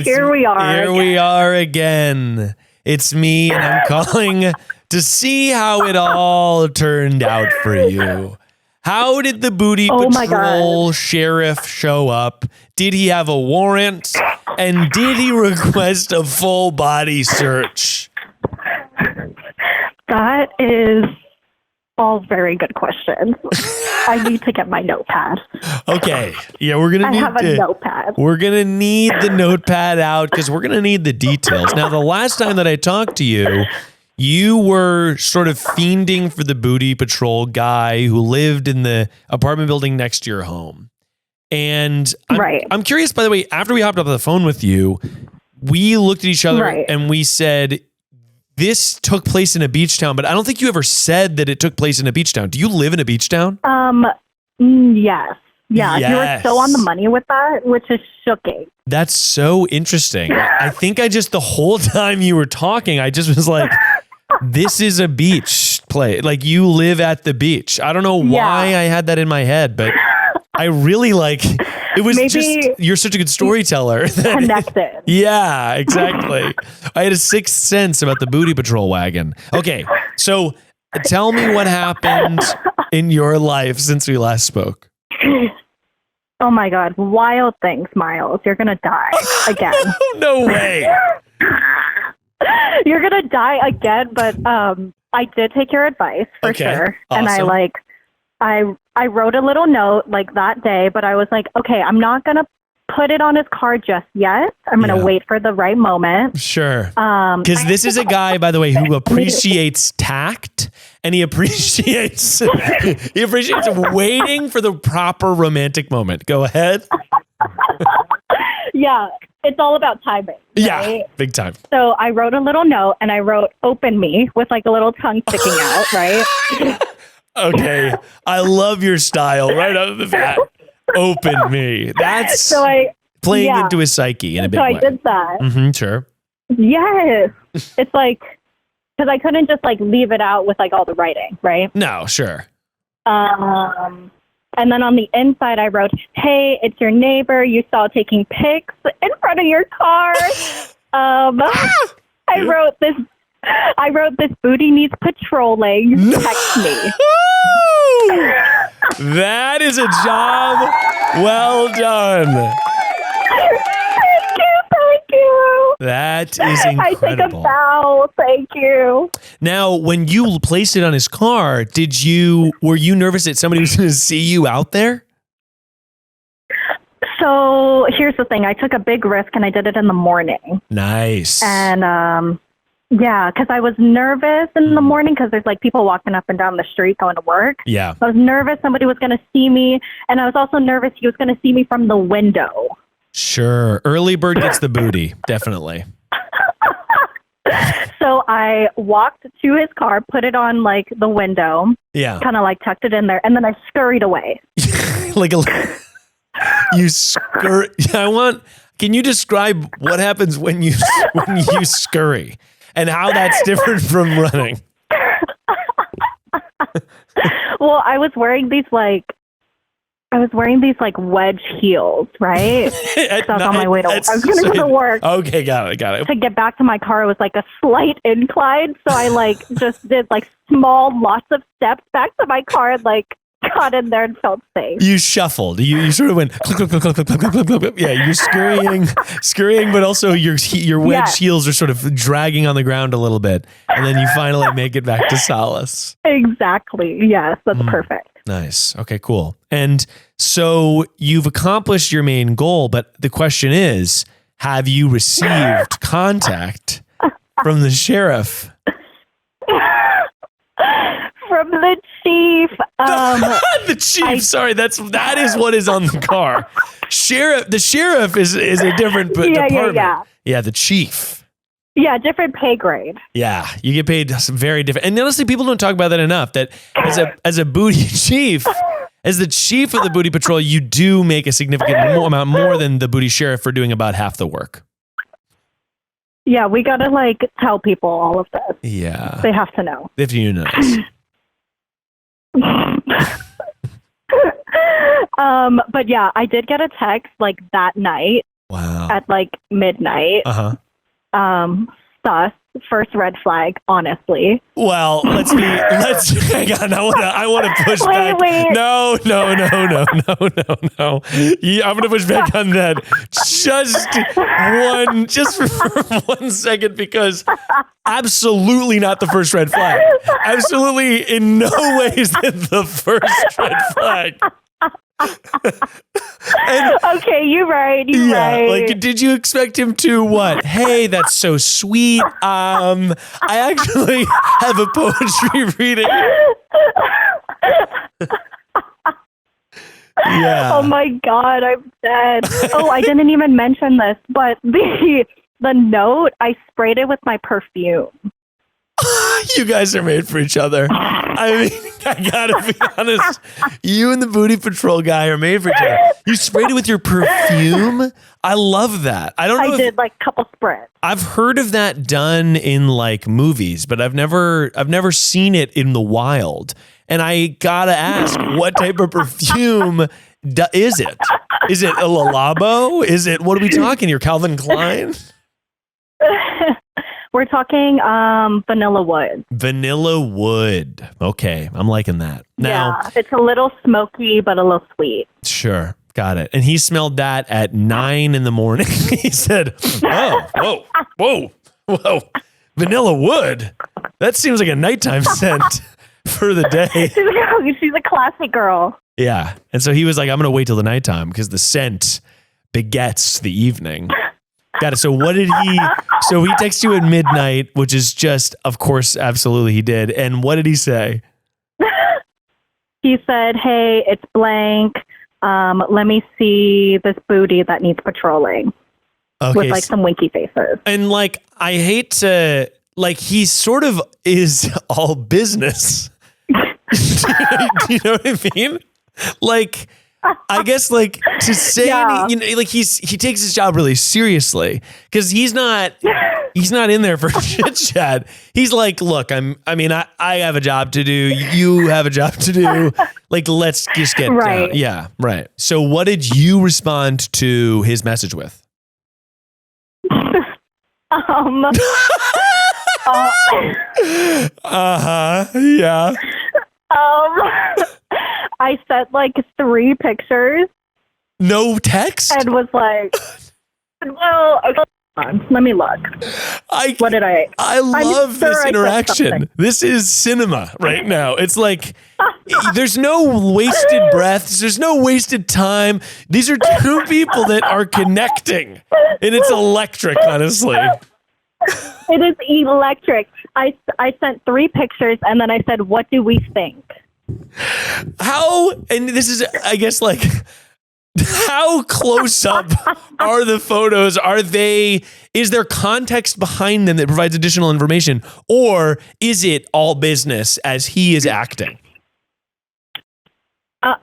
Here we are. Here we are again. It's me, and I'm calling to see how it all turned out for you. How did the Booty Patrol sheriff show up? Did he have a warrant? And did he request a full body search? That is all very good questions. I need to get my notepad. Okay. Yeah, we're gonna I need have a notepad. We're gonna need the notepad out because we're gonna need the details. Now, the last time that I talked to you, you were sort of fiending for the Booty Patrol guy who lived in the apartment building next to your home. And I'm curious, by the way, after we hopped up on the phone with you, we looked at each other and we said, this took place in a beach town, but I don't think you ever said that it took place in a beach town. Do you live in a beach town? Yes. Yeah, you were so on the money with that, which is shocking. That's so interesting. I think the whole time you were talking, I just was like, this is a beach play. Like, you live at the beach. I don't know why I had that in my head, but I really it was you're such a good storyteller. Connected. Yeah, exactly. I had a sixth sense about the Booty Patrol wagon. Okay, so tell me what happened in your life since we last spoke. Oh my God, wild things, Miles. You're going to die again. No way. You're going to die again, but I did take your advice for sure. Awesome. And I wrote a little note that day, but I was like, okay, I'm not going to put it on his car just yet. I'm going to wait for the right moment. Sure. Because this is a guy, by the way, who appreciates tact, and he appreciates waiting for the proper romantic moment. Go ahead. Yeah, it's all about timing. Yeah, right? big time. So I wrote a little note, and I wrote "open me" with a little tongue sticking out, right? Okay, I love your style right out of the bat. Open me. That's playing into his psyche in a big way. So I did that. Sure. Yes. It's because I couldn't just leave it out with all the writing, right? No, sure. And then on the inside I wrote, "Hey, it's your neighbor you saw taking pics in front of your car." I wrote this booty needs patrolling. Text me. That is a job well done. Thank you. That is incredible. I take a bow. Thank you. Now, when you placed it on his car, were you nervous that somebody was going to see you out there? So here's the thing. I took a big risk and I did it in the morning. Nice. And yeah, because I was nervous in the morning because there's people walking up and down the street going to work. Yeah. I was nervous somebody was going to see me. And I was also nervous he was going to see me from the window. Sure. Early bird gets the booty. Definitely. So I walked to his car, put it on the window. Yeah. Kind of tucked it in there. And then I scurried away. You skirt. can you describe what happens when you scurry and how that's different from running? Well, I was wearing these wedge heels, right? So I was on my way to work. I was going to go to work. Okay, got it. To get back to my car, it was like a slight incline. So I just did lots of steps back to my car and got in there and felt safe. You shuffled. You sort of went click, click, click, click, click, click, click, click. Yeah, you're scurrying, but also your wedge heels are sort of dragging on the ground a little bit. And then you finally make it back to solace. Exactly. Yes, that's perfect. Nice. Okay, cool. And so you've accomplished your main goal, but the question is, have you received contact from the sheriff? From the chief. The chief. Sorry, that is what is on the car. The sheriff is a different department. Yeah, the chief. Yeah, different pay grade. Yeah, you get paid very different. And honestly, people don't talk about that enough. That as a booty chief, as the chief of the booty patrol, you do make a significant amount more than the booty sheriff for doing about half the work. Yeah, we gotta tell people all of this. Yeah, they have to know. They have to know. But yeah, I did get a text that night. Wow. At midnight. Sus. First red flag, honestly. Well, let's hang on. I want to push back. Wait. No. I'm going to push back on that just for 1 second, because absolutely not the first red flag. Absolutely in no way is it the first red flag. Okay, you're right. You're right. Did you expect him to what? Hey, that's so sweet. I actually have a poetry reading. Yeah. Oh my God, I'm dead. Oh, I didn't even mention this, but the note, I sprayed it with my perfume. You guys are made for each other. I mean, I gotta be honest. You and the booty patrol guy are made for each other. You sprayed it with your perfume. I love that. I did a couple sprays. I've heard of that done in movies, but I've never seen it in the wild. And I gotta ask, what type of perfume is it? Is it a Le Labo? What are we talking here? Calvin Klein? We're talking vanilla wood. Vanilla wood. Okay, I'm liking that. Now, yeah, it's a little smoky, but a little sweet. Sure, got it. And he smelled that at 9 a.m. He said, "Oh, whoa, vanilla wood. That seems like a nighttime scent for the day." She's a classy girl. Yeah, and so he was like, "I'm gonna wait till the nighttime because the scent begets the evening." Got it. So what did he? So he texted you at midnight, which is just, of course, absolutely he did. And what did he say? He said, "Hey, it's blank. Let me see this booty that needs patrolling." Okay, with some winky faces. And I hate to he sort of is all business. Do you know what I mean? I guess to say, he takes his job really seriously, because he's not in there for chit chat. He's like, look, I have a job to do. You have a job to do. Let's just get down. Yeah, right. So what did you respond to his message with? Yeah. I sent 3 pictures. No text? And was well, okay, let me look. What did I? I love this interaction. This is cinema right now. It's there's no wasted breaths. There's no wasted time. These are two people that are connecting. And it's electric, honestly. It is electric. I sent 3 pictures, and then I said, "What do we think?" How, and this is, I guess, how close up are the photos? Is there context behind them that provides additional information, or is it all business as he is acting? They're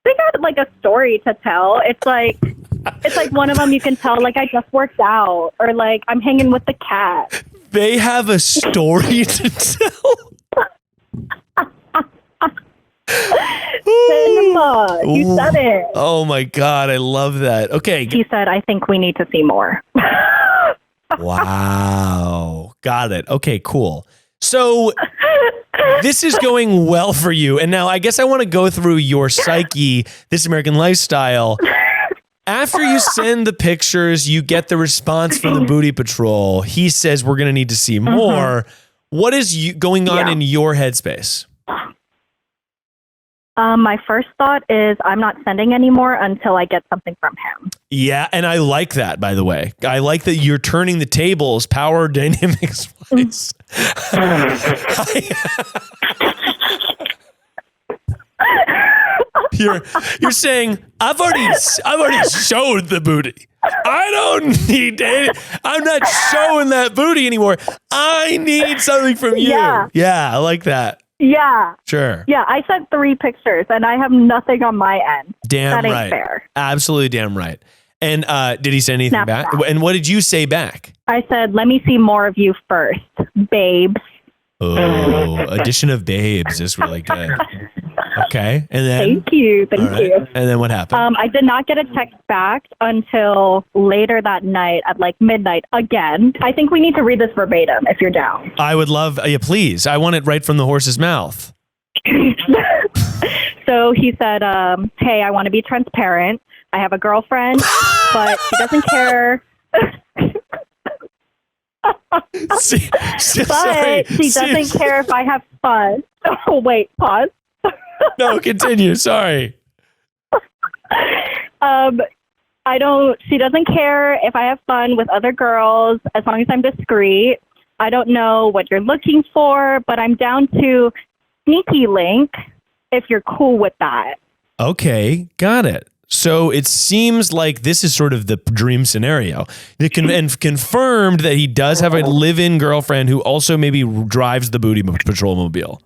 they got like a story to tell. It's like one of them you can tell like I just worked out or like I'm hanging with the cat. They have a story to tell. Cinema. You said it. Oh my God, I love that. Okay. He said, I think we need to see more. Wow. Got it. Okay, cool. So this is going well for you. And now I guess I want to go through your psyche, This American Lifestyle. After you send the pictures, you get the response from the Booty Patrol. He says, we're going to need to see more. What is going on in your headspace? My first thought is I'm not sending anymore until I get something from him. Yeah, and I like that, by the way. I like that you're turning the tables power dynamics wise. You're saying I've already showed the booty. I don't need it. I'm not showing that booty anymore. I need something from you. Yeah, I like that. Yeah. Sure. Yeah, I sent 3 pictures and I have nothing on my end. Damn that ain't right. fair. Absolutely damn right. And did he say anything back? And what did you say back? I said, let me see more of you first, babes. Oh, addition of babes is really good. Okay. And then Thank you. And then what happened? I did not get a text back until later that night at like midnight again. I think we need to read this verbatim if you're down. I would love, please. I want it right from the horse's mouth. So he said, hey, I want to be transparent. I have a girlfriend, but she doesn't care. But she doesn't care if I have fun. Oh, wait, pause. No, continue. Sorry. She doesn't care if I have fun with other girls as long as I'm discreet. I don't know what you're looking for, but I'm down to sneaky link if you're cool with that. Okay, got it. So it seems like this is sort of the dream scenario. And confirmed that he does have a live-in girlfriend who also maybe drives the Booty Patrol mobile.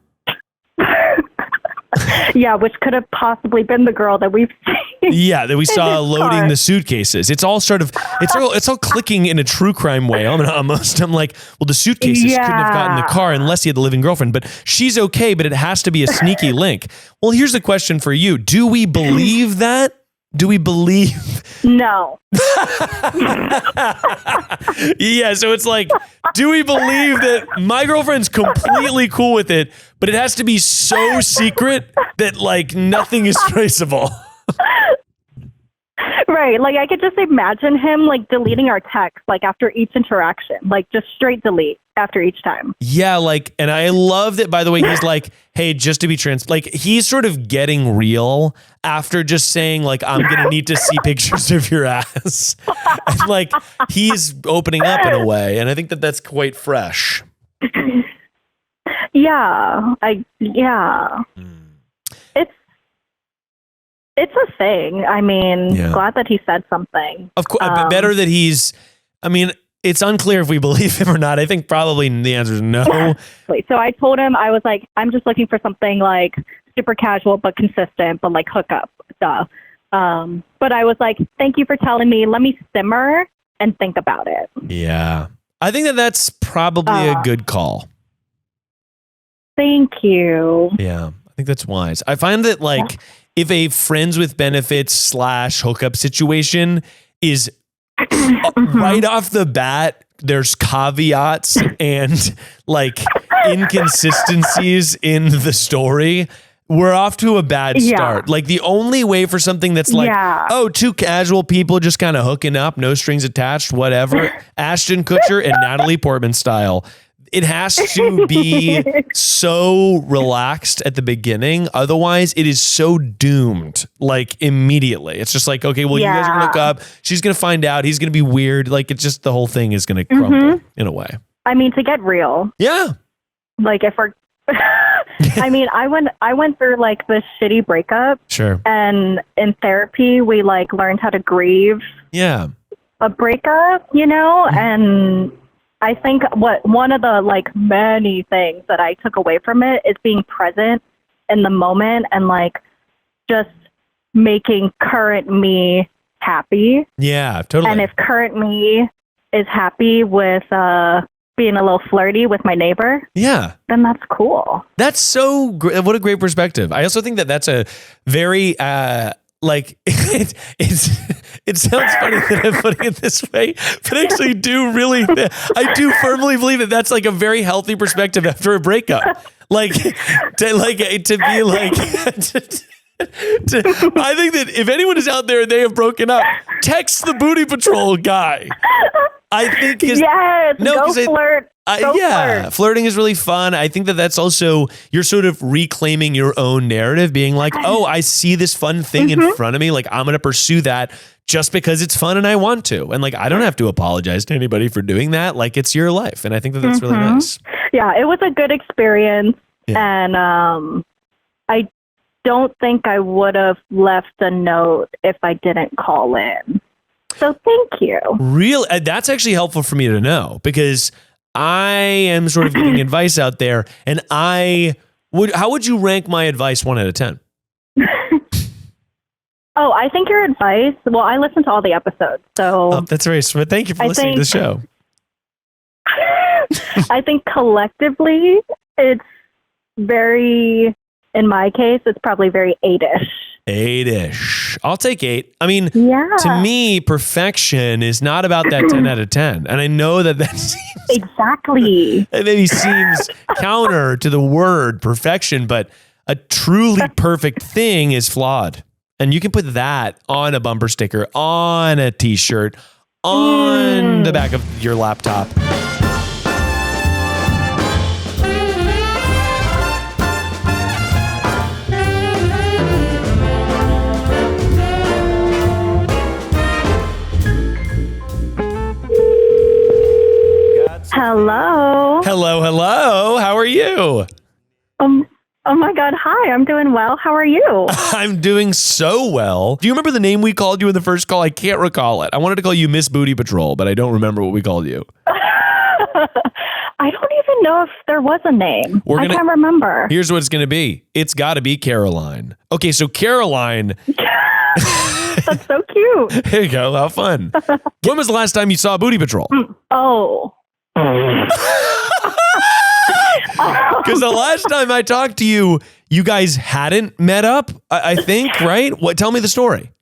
Yeah, which could have possibly been the girl that we've seen. Yeah, that we saw loading the suitcases. It's all clicking in a true crime way. I'm like, well, the suitcases couldn't have gotten the car unless he had the living girlfriend, but she's okay, but it has to be a sneaky link. Well, here's the question for you. Do we believe that? Do we believe? No. Yeah, so it's like, do we believe that my girlfriend's completely cool with it, but it has to be so secret that like nothing is traceable? Right. Like I could just imagine him like deleting our text like after each interaction, like just straight delete after each time. Yeah. Like, and I love that, by the way, he's like, hey, just to be like he's sort of getting real after just saying like, I'm going to need to see pictures of your ass. And like he's opening up in a way. And I think that that's quite fresh. Yeah. It's a thing. I mean, glad that he said something. Of course, better that he's, I mean, it's unclear if we believe him or not. I think probably the answer is no. So I told him, I was like, I'm just looking for something like super casual but consistent, but like hookup stuff. But I was like, thank you for telling me. Let me simmer and think about it. Yeah. I think that that's probably a good call. Thank you. Yeah. I think that's wise. I find that like if a friends with benefits / hookup situation is right off the bat, there's caveats and like inconsistencies in the story, we're off to a bad start. Like the only way for something that's like, oh, 2 casual people just kind of hooking up, no strings attached, whatever, Ashton Kutcher and Natalie Portman style. It has to be so relaxed at the beginning. Otherwise, it is so doomed, like immediately. It's just like, okay, well, you guys are going to hook up. She's going to find out. He's going to be weird. Like, it's just the whole thing is going to crumble in a way. I mean, to get real. Yeah. Like, if we're... I mean, I went through, like, this shitty breakup. Sure. And in therapy, we, like, learned how to grieve. Yeah. A breakup, you know? And... I think one of the like many things that I took away from it is being present in the moment and like just making current me happy. Yeah, totally. And if current me is happy with being a little flirty with my neighbor, yeah, then that's cool. That's so what a great perspective. I also think that that's a very like it sounds funny that I'm putting it this way, but I actually I do firmly believe that that's like a very healthy perspective after a breakup. Like to be like I think that if anyone is out there and they have broken up, text the Booty Patrol guy. I think go flirt. Flirt. Flirting is really fun. I think that that's also, you're sort of reclaiming your own narrative, being like, oh, I see this fun thing in front of me. Like, I'm going to pursue that just because it's fun and I want to. And like, I don't have to apologize to anybody for doing that. Like, it's your life. And I think that that's really nice. Yeah, it was a good experience. Yeah. And I don't think I would have left a note if I didn't call in. So thank you. Really? That's actually helpful for me to know, because I am sort of giving advice out there, and how would you rank my advice 1 out of 10? Oh, I think your advice, well, I listened to all the episodes, so. That's very sweet. Thank you for listening to the show. I think collectively, it's very, in my case, it's probably very 8-ish. 8-ish. I'll take 8. I mean, to me, perfection is not about that 10 out of 10. And I know that seems... Exactly. It maybe seems counter to the word perfection, but a truly perfect thing is flawed. And you can put that on a bumper sticker, on a t-shirt, on the back of your laptop. Hello. Hello. How are you? Oh my God. Hi, I'm doing well. How are you? I'm doing so well. Do you remember the name we called you in the first call? I can't recall it. I wanted to call you Miss Booty Patrol, but I don't remember what we called you. I don't even know if there was a name. I can't remember. Here's what it's going to be. It's got to be Caroline. Okay, so Caroline. That's so cute. There you go. How fun. When was the last time you saw Booty Patrol? Oh. Because the last time I talked to you, you guys hadn't met up, I think, right? Tell me the story.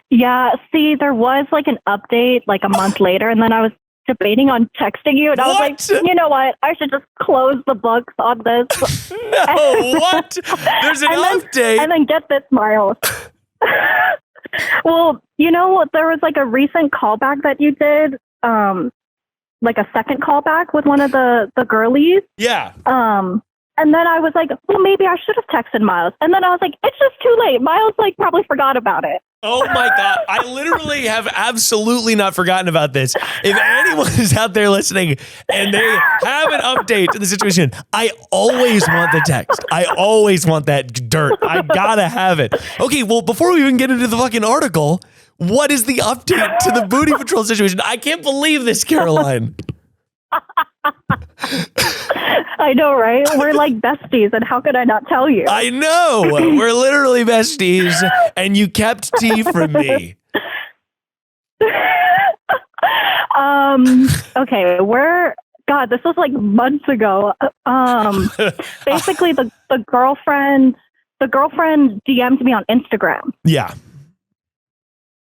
Yeah, see, there was like an update like a month later, and then I was debating on texting you, and I was like, you know what? I should just close the books on this. No, what? There's an update. And then get this, Miles. Well, you know, there was like a recent callback that you did, like a second callback with one of the girlies. Yeah. And then I was like, well, maybe I should have texted Miles. And then I was like, it's just too late. Miles like probably forgot about it. Oh my God. I literally have absolutely not forgotten about this. If anyone is out there listening and they have an update to the situation, I always want the text. I always want that dirt. I gotta have it. Okay, well, before we even get into the fucking article, what is the update to the Booty Patrol situation? I can't believe this, Caroline. I know, right? We're like besties, and how could I not tell you? I know. We're literally besties, and you kept tea from me. Okay, God, this was like months ago. Basically, the girlfriend DM'd me on Instagram. Yeah.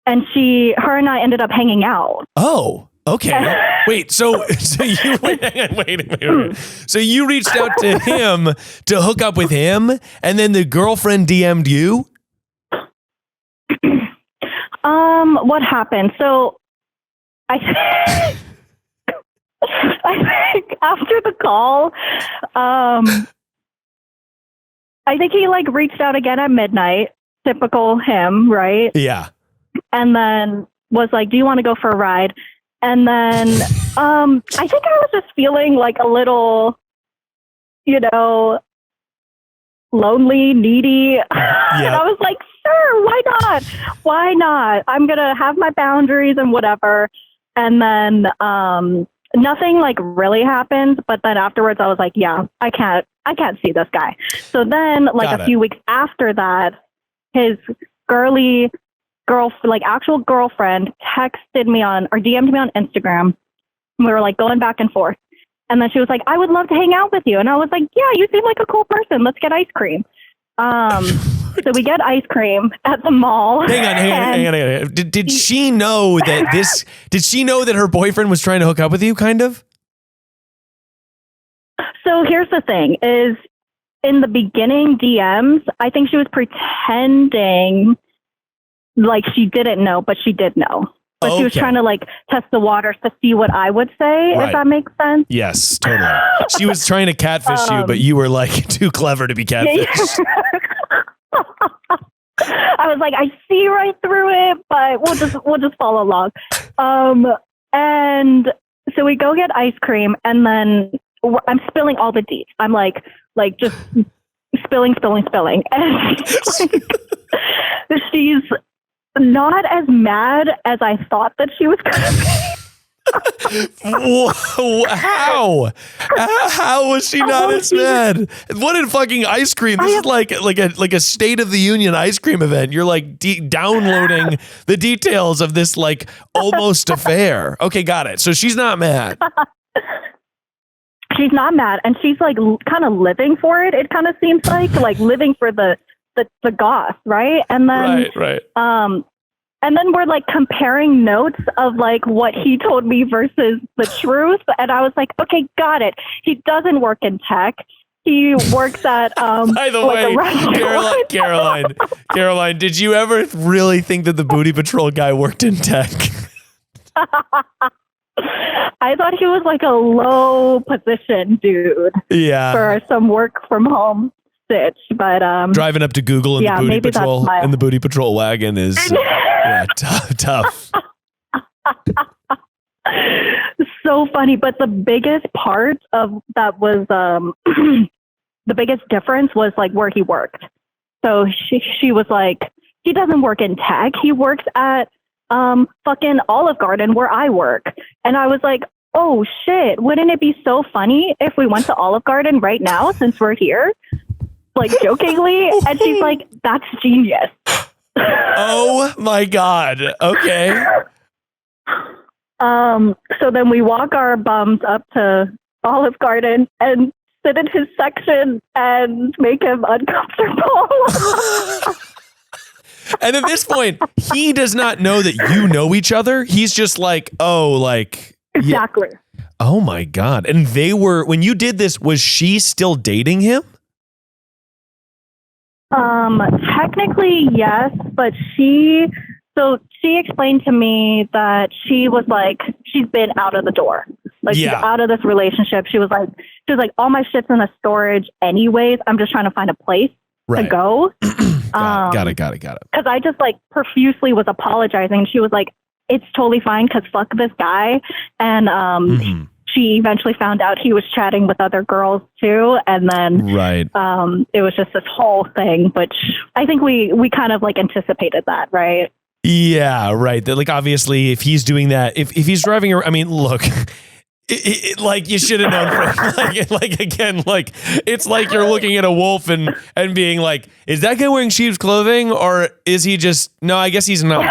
And her and I ended up hanging out. Oh, okay. Wait, so you wait. So you reached out to him to hook up with him, and then the girlfriend DM'd you? What happened? So I think after the call, I think he like reached out again at midnight. Typical him, right? Yeah. And then was like, do you want to go for a ride? And then I think I was just feeling like a little, lonely, needy. Yep. And I was like, sure, why not? Why not? I'm going to have my boundaries and whatever. And then nothing like really happened. But then afterwards I was like, yeah, I can't see this guy. So then like a few weeks after that, his actual girlfriend texted me or DM'd me on Instagram. We were like going back and forth. And then she was like, I would love to hang out with you. And I was like, yeah, you seem like a cool person. Let's get ice cream. So we get ice cream at the mall. Hang on. Did she know that did she know that her boyfriend was trying to hook up with you, kind of? So here's the thing is, in the beginning DMs, I think she was pretending like she didn't know, but she did know. But she was trying to like test the waters to see what I would say, if that makes sense. Yes, totally. She was trying to catfish you, but you were like too clever to be catfished. I was like, I see right through it, but we'll just follow along. And so we go get ice cream, and then I'm spilling all the deets. I'm like just spilling. And she's not as mad as I thought that she was going to be. Whoa, how was she not as mad? What in fucking ice cream? This is like a State of the Union ice cream event. You're like downloading the details of this like almost affair. Okay, got it. So she's not mad. She's not mad, and she's like kind of living for it. It kind of seems like living for the goss, right? And then right. And then we're like comparing notes of like what he told me versus the truth. And I was like, okay, got it. He doesn't work in tech. He works at by the way, Caroline, did you ever really think that the Booty Patrol guy worked in tech? I thought he was like a low position dude. Yeah. For some work from home stitch. But driving up to Google in the Booty Patrol and the Booty Patrol wagon is tough. So funny. But the biggest part of that was the biggest difference was like where he worked. So she was like, he doesn't work in tech. He works at fucking Olive Garden where I work. And I was like, oh shit, wouldn't it be so funny if we went to Olive Garden right now since we're here? Like jokingly. And she's like, that's genius. Oh my God. Okay. So then we walk our bums up to Olive Garden and sit in his section and make him uncomfortable. And at this point, he does not know that you know each other. He's just like, exactly. Yeah. Oh my God. And when you did this, was she still dating him? Technically, yes, but she explained to me that she was like, she's been out of the door. Like she's out of this relationship. She was like, all my shit's in the storage anyways. I'm just trying to find a place to go. Got it. Because I just like profusely was apologizing. She was like, it's totally fine because fuck this guy. And she eventually found out he was chatting with other girls too. And then it was just this whole thing, which I think we kind of like anticipated that, right? Yeah, right. That like obviously if he's doing that, if he's driving, I mean, look. Like you should have known. Like again, like it's like you're looking at a wolf and being like, is that guy wearing sheep's clothing or is he just? No, I guess he's not.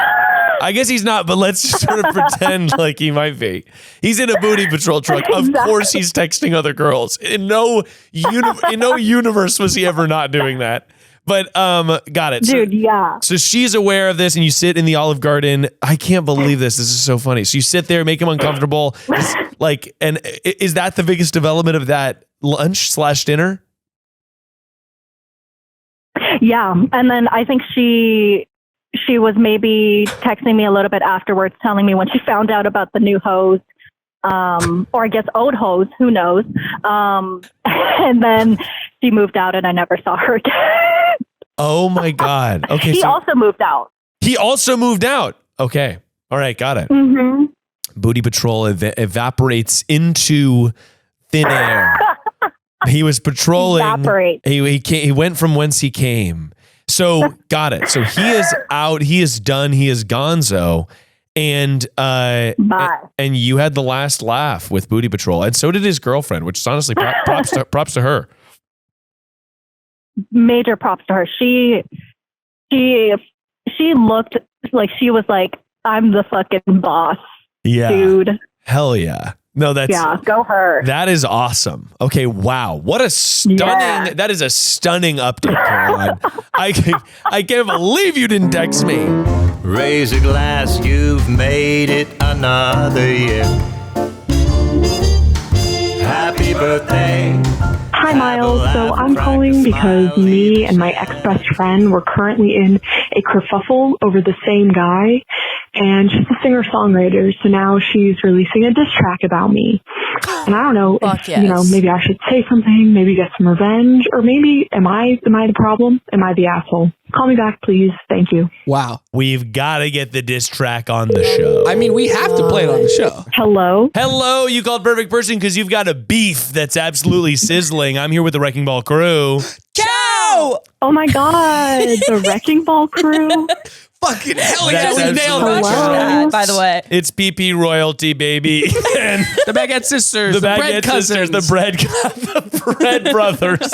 But let's just sort of pretend like he might be. He's in a Booty Patrol truck. Of course, he's texting other girls. In no universe was he ever not doing that. But got it. Dude, yeah. So she's aware of this and you sit in the Olive Garden. I can't believe this. This is so funny. So you sit there, make him uncomfortable. And is that the biggest development of that lunch/dinner? Yeah. And then I think she was maybe texting me a little bit afterwards, telling me when she found out about the new hose. Or I guess old hose, who knows? And then she moved out and I never saw her again. Oh my God. Okay. He also moved out. He also moved out. Okay. All right. Got it. Mm-hmm. Booty Patrol evaporates into thin air. He was patrolling. He went from whence he came. So got it. So he is out. He is done. He is gonzo. And and you had the last laugh with Booty Patrol, and so did his girlfriend, which is honestly props to her. Major props to her. She She looked like she was like, I'm the fucking boss, dude. Hell yeah. No, go her. That is awesome. Okay, wow. What a stunning, that is a stunning update, Caroline. I can't believe you didn't text me. Raise a glass, you've made it another year. Happy birthday. Hi, Miles. So I'm calling because me and my ex-best friend were currently in a kerfuffle over the same guy. And she's a singer-songwriter, so now she's releasing a diss track about me. And I don't know if, maybe I should say something, maybe get some revenge, or maybe am I the problem? Am I the asshole? Call me back, please. Thank you. Wow. We've got to get the diss track on the show. I mean, we have to play it on the show. Hello? Hello, you called perfect person because you've got a beef that's absolutely sizzling. I'm here with the Wrecking Ball crew. Ciao! Oh my God, the Wrecking Ball crew? Fucking hell yeah, That's we nailed Hello? it. By the way. It's PP royalty, baby. And The Baguette Sisters, the Bread Cousins. the bread brothers.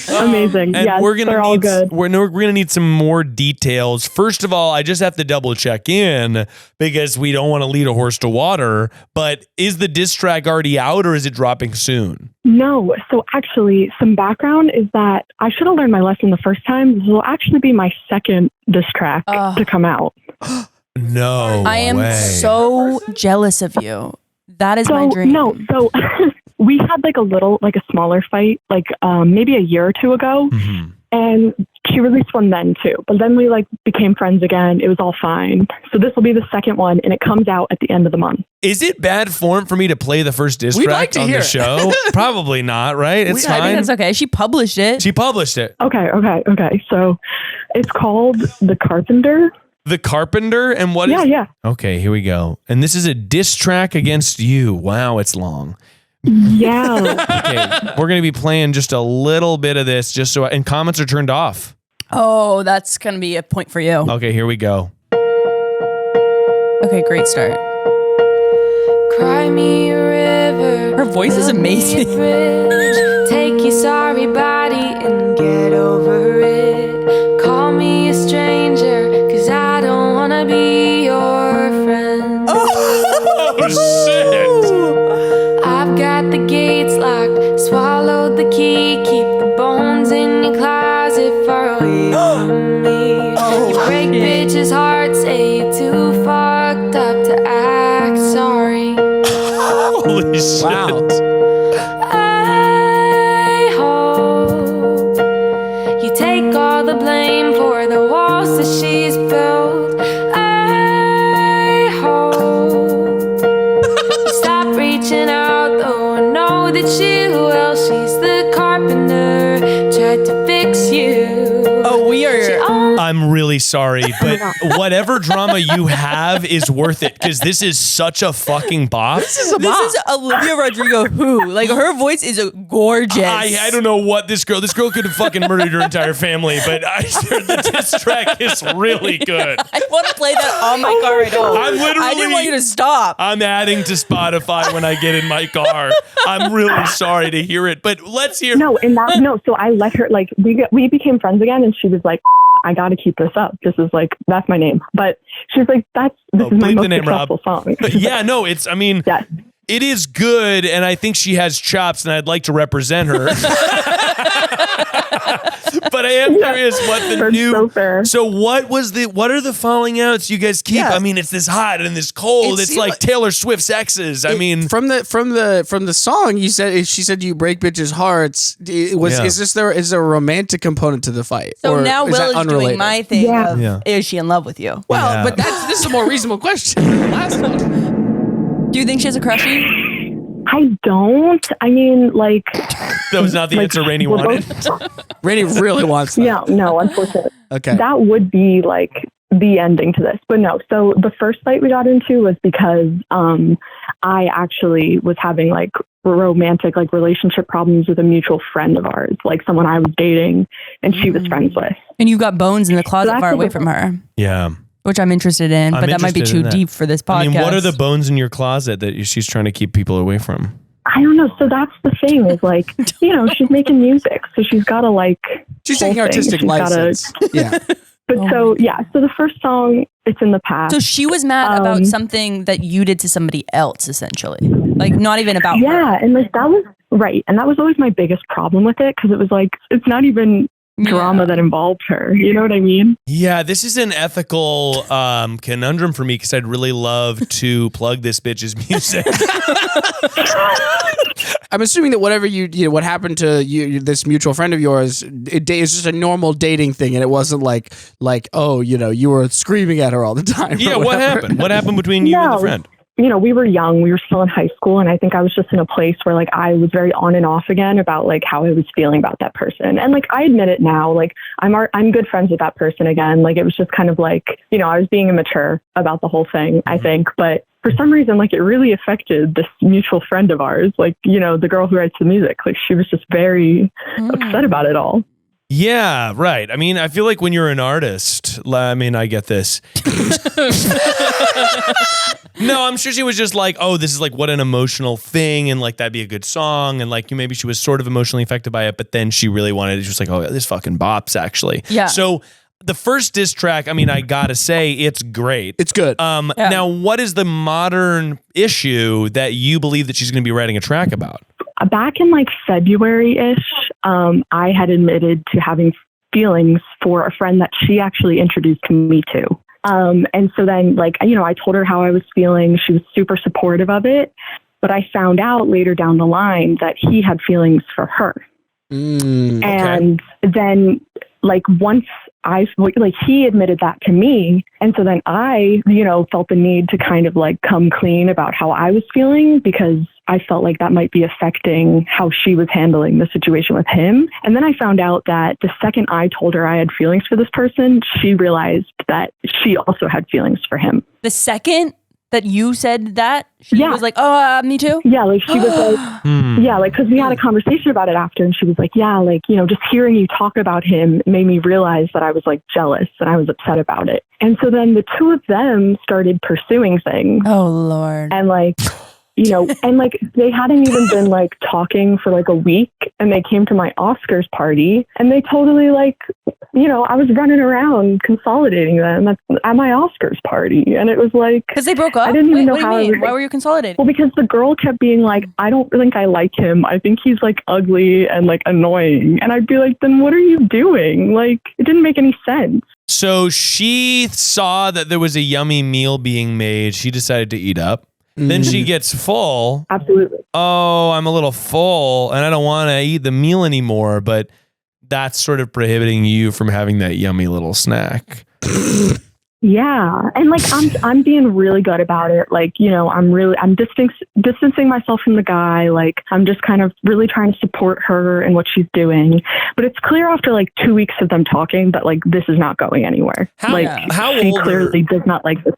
Amazing. And Yes, they're all good. We're going to need some more details. First of all, I just have to double check in because we don't want to lead a horse to water. But is the diss track already out or is it dropping soon? No. So actually, some background is that I should have learned my lesson the first time. This will actually be my second diss track to come out. No I am way. so jealous of you. That is my dream. No, so we had like a smaller fight, like maybe a year or two ago. Mm-hmm. And she released one then too. But then we like became friends again. It was all fine. So this will be the second one and it comes out at the end of the month. Is it bad form for me to play the first diss We'd track like to on hear the it. show? Probably not, right? It's I think fine. that's okay. She published it. She published it. Okay. So it's called The Carpenter. The Carpenter and what is? Yeah. Okay, here we go. And this is a diss track against you. Wow, it's long. Yeah. Okay, we're going to be playing just a little bit of this and comments are turned off. Oh, that's going to be a point for you. Okay, here we go. Okay, great start. Cry me a river. Her voice is amazing. Take your sorry body and get over it. Call me a stranger, cause I don't wanna be your friend. Oh, shit. I've got the gates locked, swallowed the key, keep the bones in your closet far away from me. You break bitches' hearts, say you're too fucked up to act sorry. Holy shit. Wow. I hope you take all the blame for the walls that she's built. I hope you stop reaching out, though I know that she will. She's the carpenter, tried to fix you. Oh, we are. I'm really sorry, but whatever drama you have is worth it because this is such a fucking bop. This is Olivia Rodrigo who? Like, her voice is gorgeous. I don't know what this girl could have fucking murdered her entire family, but I heard the diss track is really good. I want to play that on my car right now. I didn't want you to stop. I'm adding to Spotify when I get in my car. I'm really sorry to hear it, but let's hear. No, so I let her, like, we became friends again and she was like, I got to keep this up. This is like, that's my name. But she's like, this is my most successful song. Yeah, no, it is good. And I think she has chops and I'd like to represent her. But I am curious what the new. So what are the falling outs you guys keep? Yeah. I mean, it's this hot and this cold. It's like Taylor Swift's exes. I mean, from the song, she said you break bitches' hearts. Is there a romantic component to the fight? So or now Will is doing my thing of, is she in love with you? Well, but this is a more reasonable question than the last one. Do you think she has a crushie? I don't. I mean, like... That was not the answer Rainey wanted. Rainey really wants that. Yeah, no, unfortunately. Okay. That would be like the ending to this. But no, so the first fight we got into was because I actually was having like romantic like relationship problems with a mutual friend of ours, like someone I was dating and she was friends with. And you've got bones in the closet far away from her. Yeah. Which I'm interested in, but that might be too deep for this podcast. I mean, what are the bones in your closet that she's trying to keep people away from? I don't know. So that's the thing is like, she's making music. So she's got to like. She's taking artistic license. Yeah. But so the first song, it's in the past. So she was mad about something that you did to somebody else, essentially. Like not even about her. Yeah. And like that was right. And that was always my biggest problem with it. Cause it was like, it's not even drama that involved her. You know what I mean? Yeah, this is an ethical conundrum for me because I'd really love to plug this bitch's music. I'm assuming that whatever what happened to you, this mutual friend of yours, is just a normal dating thing, and it wasn't like oh, you were screaming at her all the time. Yeah, what happened? What happened between you and the friend? We were young. We were still in high school, and I think I was just in a place where like I was very on and off again about like how I was feeling about that person. And like I admit it now, like I'm good friends with that person again. Like it was just kind of like, I was being immature about the whole thing, I think. But for some reason, like it really affected this mutual friend of ours, like, the girl who writes the music. Like she was just very upset about it all. Yeah, right. I mean, I feel like when you're an artist, I get this. No, I'm sure she was just like, oh, this is like what an emotional thing, and like that'd be a good song, and like maybe she was sort of emotionally affected by it, but then she really wanted it. She was like, oh, this fucking bops, actually. Yeah. So the first diss track, I gotta say, it's great. It's good. Now, what is the modern issue that you believe that she's going to be writing a track about? Back in like February-ish, I had admitted to having feelings for a friend that she actually introduced me to. And so then like, I told her how I was feeling. She was super supportive of it. But I found out later down the line that he had feelings for her. And then like once he admitted that to me. And so then I, felt the need to kind of like come clean about how I was feeling because I felt like that might be affecting how she was handling the situation with him. And then I found out that the second I told her I had feelings for this person, she realized that she also had feelings for him. The second that you said that, she was like, oh, me too? Yeah, like she was like, yeah, like, because we had a conversation about it after, and she was like, yeah, like, just hearing you talk about him made me realize that I was like jealous and I was upset about it. And so then the two of them started pursuing things. Oh, Lord. And like, and like they hadn't even been like talking for like a week, and they came to my Oscars party, and they totally like, I was running around consolidating them at my Oscars party, and it was like because they broke up. I didn't even know how. Why were you consolidating? Well, because the girl kept being like, I don't think I like him. I think he's like ugly and like annoying, and I'd be like, then what are you doing? Like, it didn't make any sense. So she saw that there was a yummy meal being made. She decided to eat up. Then she gets full. Absolutely. Oh, I'm a little full and I don't want to eat the meal anymore, but that's sort of prohibiting you from having that yummy little snack. Yeah. And like, I'm being really good about it. Like, I'm distancing myself from the guy. Like, I'm just kind of really trying to support her and what she's doing. But it's clear after like 2 weeks of them talking that like, this is not going anywhere. She clearly does not like this.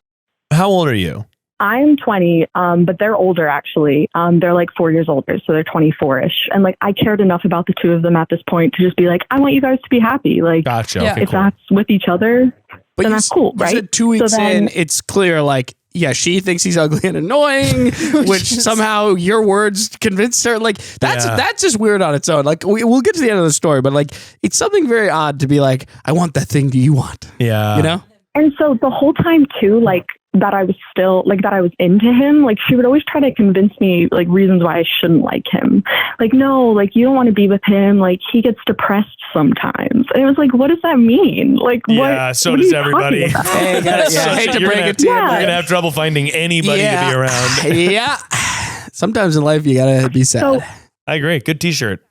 How old are you? I'm 20, but they're older actually. They're like 4 years older, so they're 24-ish. And like, I cared enough about the two of them at this point to just be like, I want you guys to be happy. Like, gotcha. Yeah. If that's with each other, then that's cool, right? You said 2 weeks in, it's clear, like, yeah, she thinks he's ugly and annoying, which somehow your words convinced her. Like, that's just weird on its own. Like, we'll get to the end of the story, but like, it's something very odd to be like, I want that thing you want. Yeah. And so the whole time too, like, that I was into him, like she would always try to convince me like reasons why I shouldn't like him. Like, no, like you don't want to be with him. Like he gets depressed sometimes. And it was like, what does that mean? Like, yeah, so does everybody. Hey, I hate to break it to you. You're going to have trouble finding anybody to be around. Yeah. Sometimes in life you got to be sad. So, I agree. Good t-shirt.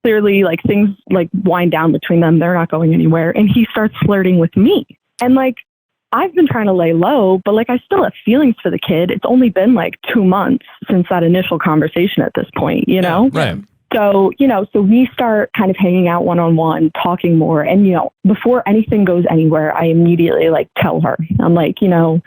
Clearly, like things like wind down between them. They're not going anywhere. And he starts flirting with me. And like, I've been trying to lay low, but like I still have feelings for the kid. It's only been like 2 months since that initial conversation at this point, Yeah, right. So, so we start kind of hanging out one-on-one, talking more. And, before anything goes anywhere, I immediately like tell her, I'm like,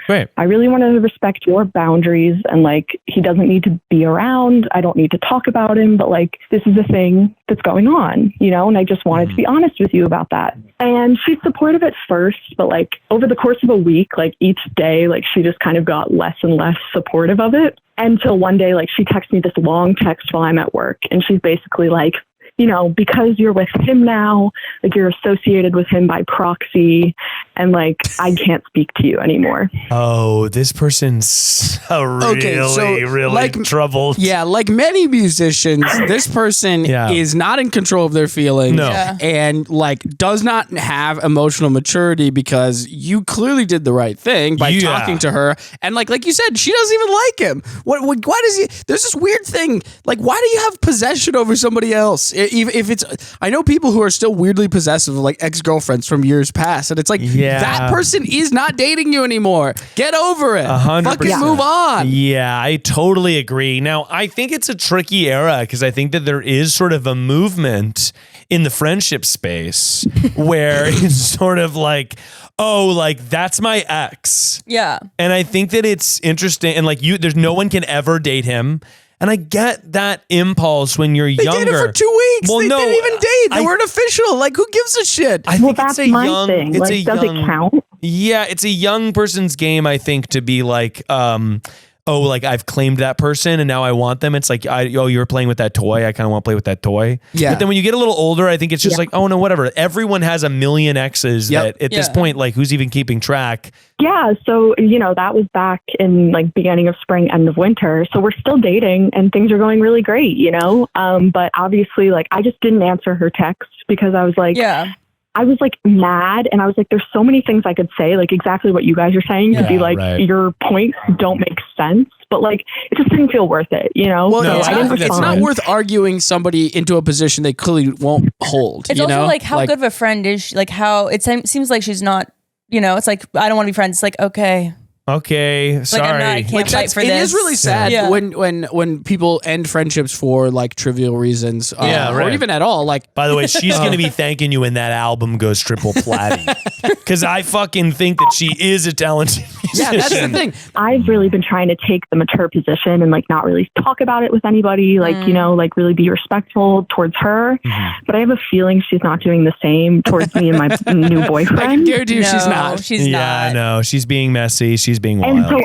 right. I really want to respect your boundaries. And like, he doesn't need to be around. I don't need to talk about him, but like, this is a thing that's going on, and I just wanted to be honest with you about that. And And she's supportive at first, but like over the course of a week, like each day, like she just kind of got less and less supportive of it. Until one day, like she texts me this long text while I'm at work. And she's basically like, you know, because you're with him now, like you're associated with him by proxy, and like I can't speak to you anymore. Oh, this person's really troubled. Yeah, like many musicians, this person is not in control of their feelings and like does not have emotional maturity because you clearly did the right thing by talking to her. And like you said, she doesn't even like him. Why does he? There's this weird thing. Like, why do you have possession over somebody else? Even if it's, I know people who are still weirdly possessive of like ex-girlfriends from years past, and it's like that person is not dating you anymore. Get over it. 100%. Fucking move on. Yeah, I totally agree. Now, I think it's a tricky era because I think that there is sort of a movement in the friendship space where it's sort of like, oh, like that's my ex. Yeah. And I think that it's interesting, and like there's no one can ever date him. And I get that impulse when you're younger. They dated for 2 weeks. Well, they didn't even date. They weren't official. Like, who gives a shit? I think that's my thing. Like, does it count? Yeah, it's a young person's game, I think, to be like, oh, like I've claimed that person and now I want them. It's like, you're playing with that toy. I kind of want to play with that toy. Yeah. But then when you get a little older, I think it's just like, oh no, whatever. Everyone has a million exes that at this point, like who's even keeping track? Yeah. So, you know, that was back in like beginning of spring, end of winter. So we're still dating and things are going really great, you know? But obviously like I just didn't answer her text because I was like, I was like mad and I was like, there's so many things I could say, like exactly what you guys are saying to be like, your points don't make sense, but like, it just didn't feel worth it, you know? Well, so it's not worth arguing somebody into a position they clearly won't hold. It's also like, how good of a friend is she? Like how it seems like she's not, you know, it's like, I don't want to be friends. It's like, okay, sorry. I can't fight for this. It is really sad when people end friendships for like trivial reasons, or even at all. Like, by the way, she's going to be thanking you when that album goes triple platinum, because I fucking think that she is a talented musician. Yeah, that's the thing. I've really been trying to take the mature position and like not really talk about it with anybody, like you know, like really be respectful towards her. But I have a feeling she's not doing the same towards me and my new boyfriend. I can guarantee you she's not. She's not. Yeah, no, she's being messy. She's being wild. And so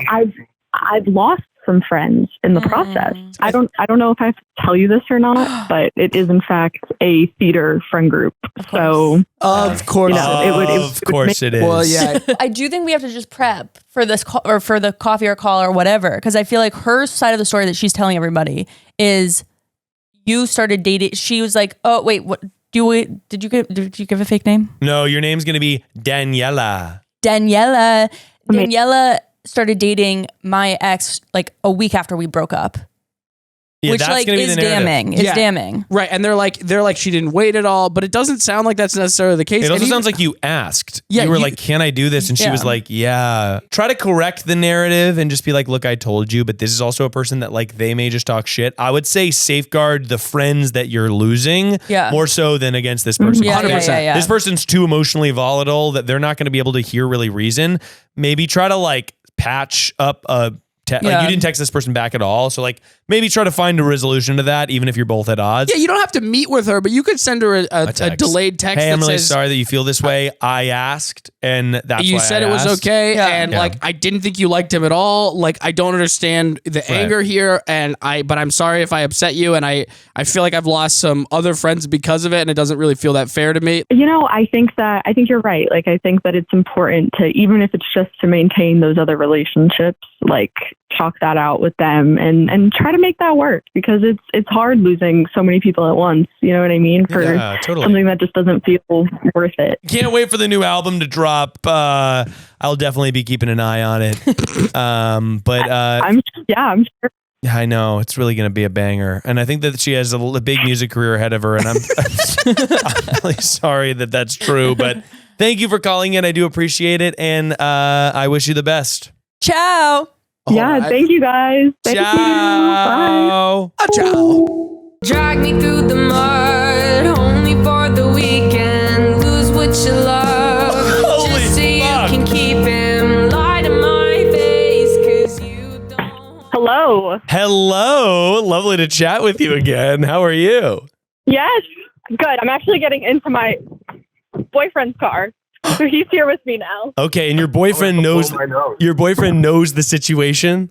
I've lost some friends in the process. I don't know if I have to tell you this or not, but it is in fact a theater friend group. So of course, you know, of course it is. Well, yeah. I do think we have to just prep for this or for the coffee or call or whatever, because I feel like her side of the story that she's telling everybody is you started dating. She was like, oh wait, what? Did you give a fake name? No, your name's gonna be Daniela. Daniela started dating my ex like a week after we broke up. Yeah, which like is damning. It's damning. Right. And they're like she didn't wait at all, but it doesn't sound like that's necessarily the case. It also sounds like you asked. Yeah, you were like, can I do this? And she was like, yeah. Try to correct the narrative and just be like, look, I told you, but this is also a person that like they may just talk shit. I would say safeguard the friends that you're losing more so than against this person. 100%. This person's too emotionally volatile that they're not going to be able to hear really reason. Maybe try to like patch up a like you didn't text this person back at all, so like maybe try to find a resolution to that, even if you're both at odds. Yeah, you don't have to meet with her, but you could send her a delayed text. Hey, I'm that really says, sorry that you feel this way. I asked, and that's you why said I it was asked. okay, and like I didn't think you liked him at all. Like I don't understand the anger here, but I'm sorry if I upset you, and I feel like I've lost some other friends because of it, and it doesn't really feel that fair to me. You know, I think you're right. Like I think that it's important to, even if it's just to maintain those other relationships, like talk that out with them and try to make that work, because it's hard losing so many people at once. You know what I mean? For something that just doesn't feel worth it. Can't wait for the new album to drop. I'll definitely be keeping an eye on it. But I'm sure. I know it's really going to be a banger, and I think that she has a big music career ahead of her. And I'm really sorry that that's true, but thank you for calling in. I do appreciate it, and I wish you the best. Ciao. Thank you guys. Thank you. Bye. Ciao. Drag me through the mud, only for the weekend. Lose what you love, just so you can keep him. Lie to my face, 'cause you don't. Hello. Lovely to chat with you again. How are you? Yes. Good. I'm actually getting into my boyfriend's car. So he's here with me now. Okay, and your boyfriend knows the situation?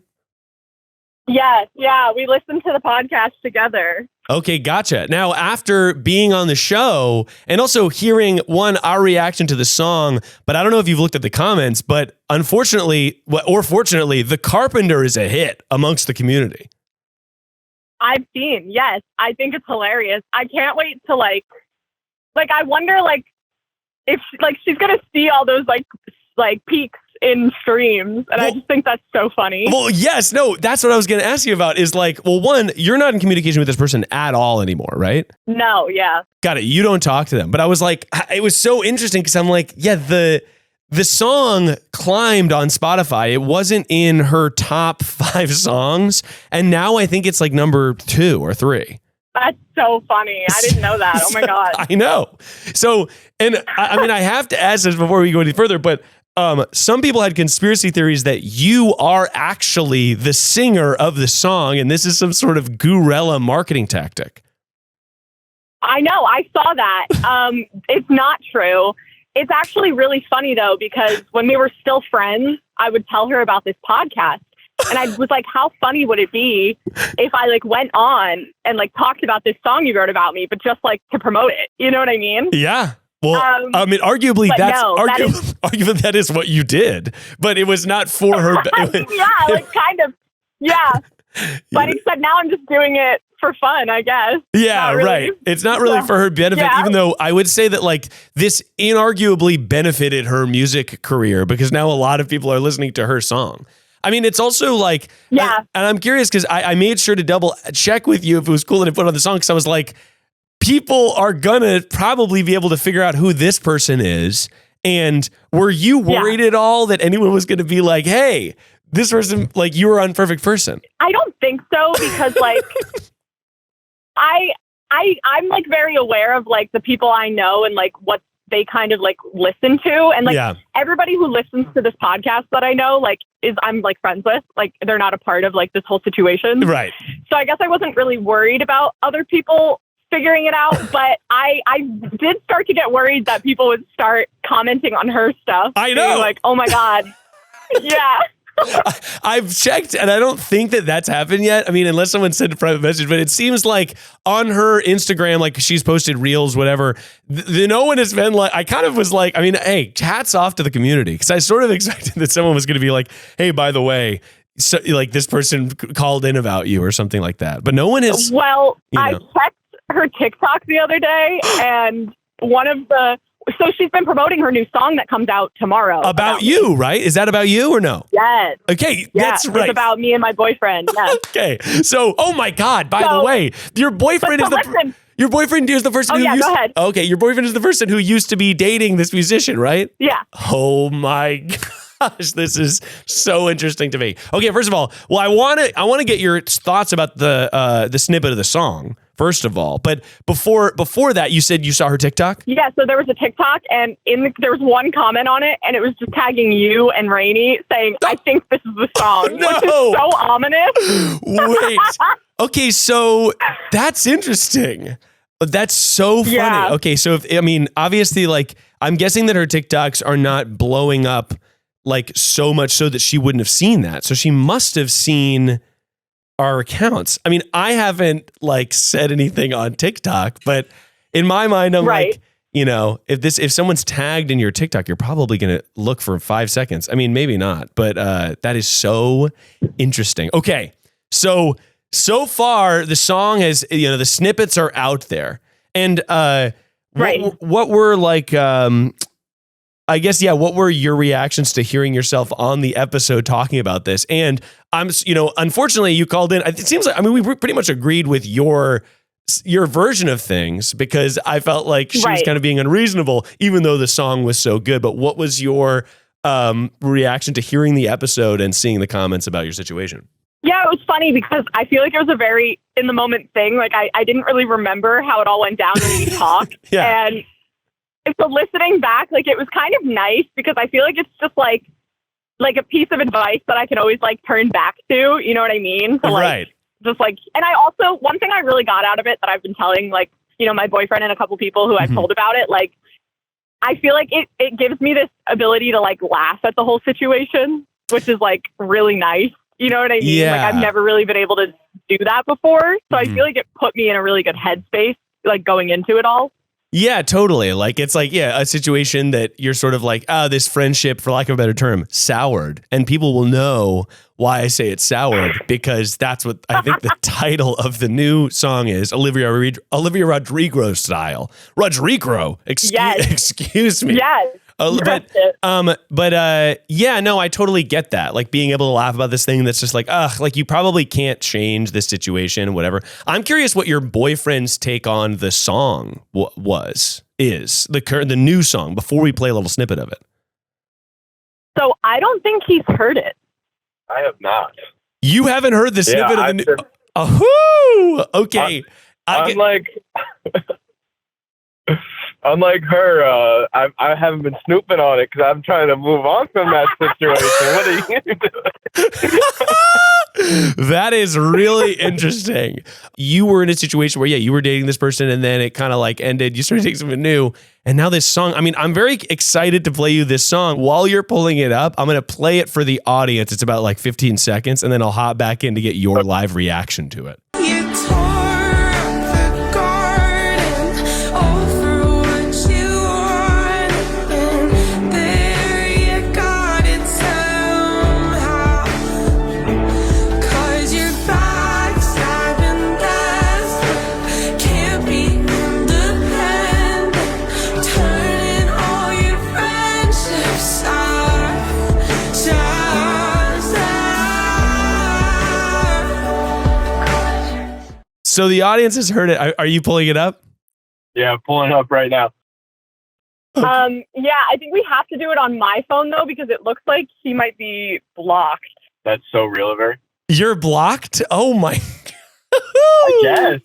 Yes, yeah, we listened to the podcast together. Okay, gotcha. Now, after being on the show and also hearing our reaction to the song, but I don't know if you've looked at the comments, but unfortunately, or fortunately, The Carpenter is a hit amongst the community. I've seen, yes. I think it's hilarious. I can't wait to I wonder if she's gonna see all those peaks in streams, and I just think that's so funny. Well, yes, no, that's what I was gonna ask you about. Is one, you're not in communication with this person at all anymore, right? No, yeah. Got it. You don't talk to them, but I was like, it was so interesting because I'm like, yeah, the song climbed on Spotify. It wasn't in her top 5 songs, and now I think it's number 2 or 3. That's so funny. I didn't know that. Oh my God. I know. So, and I have to ask this before we go any further, but some people had conspiracy theories that you are actually the singer of the song, and this is some sort of guerrilla marketing tactic. I know. I saw that. It's not true. It's actually really funny, though, because when we were still friends, I would tell her about this podcast. And I was like, how funny would it be if I went on and talked about this song you wrote about me, but just to promote it? You know what I mean? Yeah. Well, arguably arguably that is what you did, but it was not for her. Yeah, kind of. Yeah. But except now I'm just doing it for fun, I guess. Yeah, really. Right. It's not really for her benefit, even though I would say that this inarguably benefited her music career because now a lot of people are listening to her song. I mean, it's also and I'm curious because I made sure to double check with you if it was cool that I put on the song because I was like, people are gonna probably be able to figure out who this person is. And were you worried at all that anyone was going to be like, hey, this person, you were an unperfect person? I don't think so because I'm very aware of the people I know and what they kind of listen to. And everybody who listens to this podcast that I know, I'm friends with, they're not a part of this whole situation. Right. So I guess I wasn't really worried about other people figuring it out, but I did start to get worried that people would start commenting on her stuff. I know. Oh my God. Yeah. I've checked and I don't think that that's happened yet. I mean, unless someone sent a private message, but it seems like on her Instagram, she's posted reels, whatever. No one has been I kind of was hey, hats off to the community. Cause I sort of expected that someone was going to be hey, by the way, so this person called in about you or something like that. But no one has. Well, I checked her TikTok the other day and so she's been promoting her new song that comes out tomorrow. About you, right? Is that about you or no? Yes. Okay, that's right. It's about me and my boyfriend. Yes. Okay. So, oh my God, by the way, your boyfriend is the person who go ahead. Okay, your boyfriend is the person who used to be dating this musician, right? Yeah. Oh my gosh, this is so interesting to me. Okay, first of all, I want to get your thoughts about the snippet of the song. First of all, but before that, you said you saw her TikTok? Yeah, so there was a TikTok, and there was one comment on it, and it was just tagging you and Rainey saying, I think this is the song, no. Which is so ominous. Wait. Okay, so that's interesting. That's so funny. Yeah. Okay, so obviously, I'm guessing that her TikToks are not blowing up so much so that she wouldn't have seen that. So she must have seen our accounts. I mean, I haven't said anything on TikTok, but in my mind, I'm if someone's tagged in your TikTok, you're probably going to look for 5 seconds. I mean, maybe not, but that is so interesting. Okay. So far the song has, the snippets are out there and what were I guess, what were your reactions to hearing yourself on the episode talking about this? And unfortunately you called in. It seems we pretty much agreed with your version of things because I felt like she was kind of being unreasonable, even though the song was so good. But what was your reaction to hearing the episode and seeing the comments about your situation? Yeah, it was funny because I feel like it was a very in the moment thing. I didn't really remember how it all went down when we talked. Yeah. And so listening back, it was kind of nice because I feel like it's just like a piece of advice that I can always turn back to. You know what I mean? So right. Just and I also, one thing I really got out of it that I've been telling my boyfriend and a couple people who I've told about it, I feel like it gives me this ability to like laugh at the whole situation, which is like really nice. You know what I mean? Yeah. Like I've never really been able to do that before. So I feel like it put me in a really good headspace, like going into it all. Yeah, totally. Like it's like, a situation that you're sort of like, this friendship, for lack of a better term, soured. And people will know why I say it's soured, because that's what I think the title of the new song is, Olivia Rodrigo style. Rodrigo, excuse me. Yes. I totally get that. Like being able to laugh about this thing that's just like, like you probably can't change this situation, whatever. I'm curious what your boyfriend's take on the song is the new song, before we play a little snippet of it. So I don't think he's heard it. I have not. You haven't heard the snippet of the new? Okay. Unlike her, I haven't been snooping on it because I'm trying to move on from that situation. What are you doing? That is really interesting. You were in a situation where, you were dating this person and then it kind of like ended. You started dating someone new. And now this song, I mean, I'm very excited to play you this song. While you're pulling it up, I'm going to play it for the audience. It's about like 15 seconds and then I'll hop back in to get your live reaction to it. So the audience has heard it. Are you pulling it up? Yeah, I'm pulling it up right now. I think we have to do it on my phone though, because it looks like he might be blocked. That's so real of her. You're blocked? Oh my. I guess.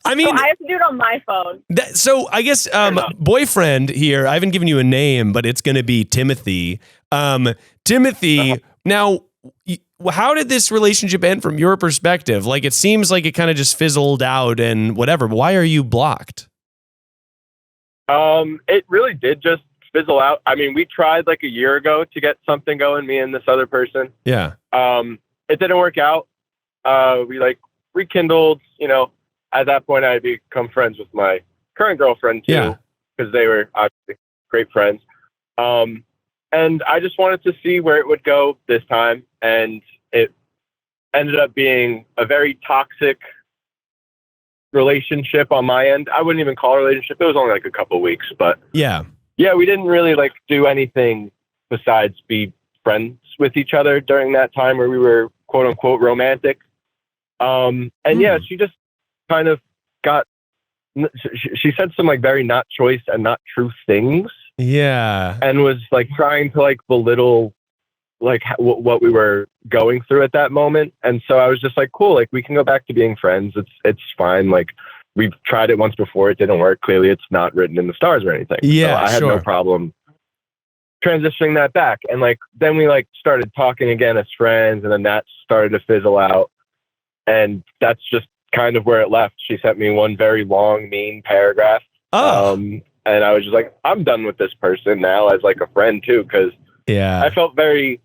I mean, so I have to do it on my phone. So I guess boyfriend here, I haven't given you a name, but it's going to be Timothy. Timothy, now, how did this relationship end from your perspective? Like, it seems like it kind of just fizzled out and whatever. Why are you blocked? It really did just fizzle out. I mean, we tried like a year ago to get something going, me and this other person. Yeah. It didn't work out. We like rekindled, at that point I had become friends with my current girlfriend too, because they were obviously great friends. And I just wanted to see where it would go this time. And it ended up being a very toxic relationship on my end. I wouldn't even call it a relationship. It was only like a couple of weeks, but yeah, we didn't really like do anything besides be friends with each other during that time where we were quote unquote romantic. She just kind of she said some like very not choice and not true things. Yeah. And was like trying to like belittle like what we were going through at that moment. And so I was just like, cool, like we can go back to being friends. It's fine. Like we've tried it once before. It didn't work. Clearly it's not written in the stars or anything. Yeah. So I had no problem transitioning that back. And like, then we like started talking again as friends, and then that started to fizzle out. And that's just kind of where it left. She sent me one very long, mean paragraph. And I was just like, I'm done with this person now as like a friend too. Cause I felt very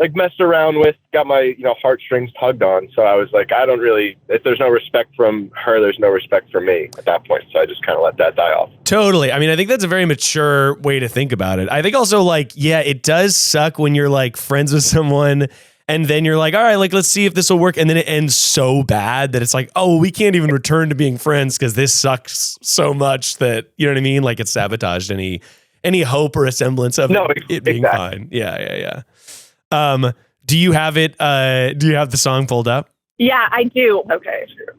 like messed around with, got my, heartstrings tugged on. So I was like, I don't really, if there's no respect from her, there's no respect for me at that point. So I just kind of let that die off. Totally. I mean, I think that's a very mature way to think about it. I think also like, it does suck when you're like friends with someone and then you're like, all right, like, let's see if this will work. And then it ends so bad that it's like, oh, we can't even return to being friends because this sucks so much that, you know what I mean? Like, it sabotaged any hope or a semblance of it being fine. Yeah. Do you have it? Do you have the song pulled up? Yeah, I do. Okay, sure.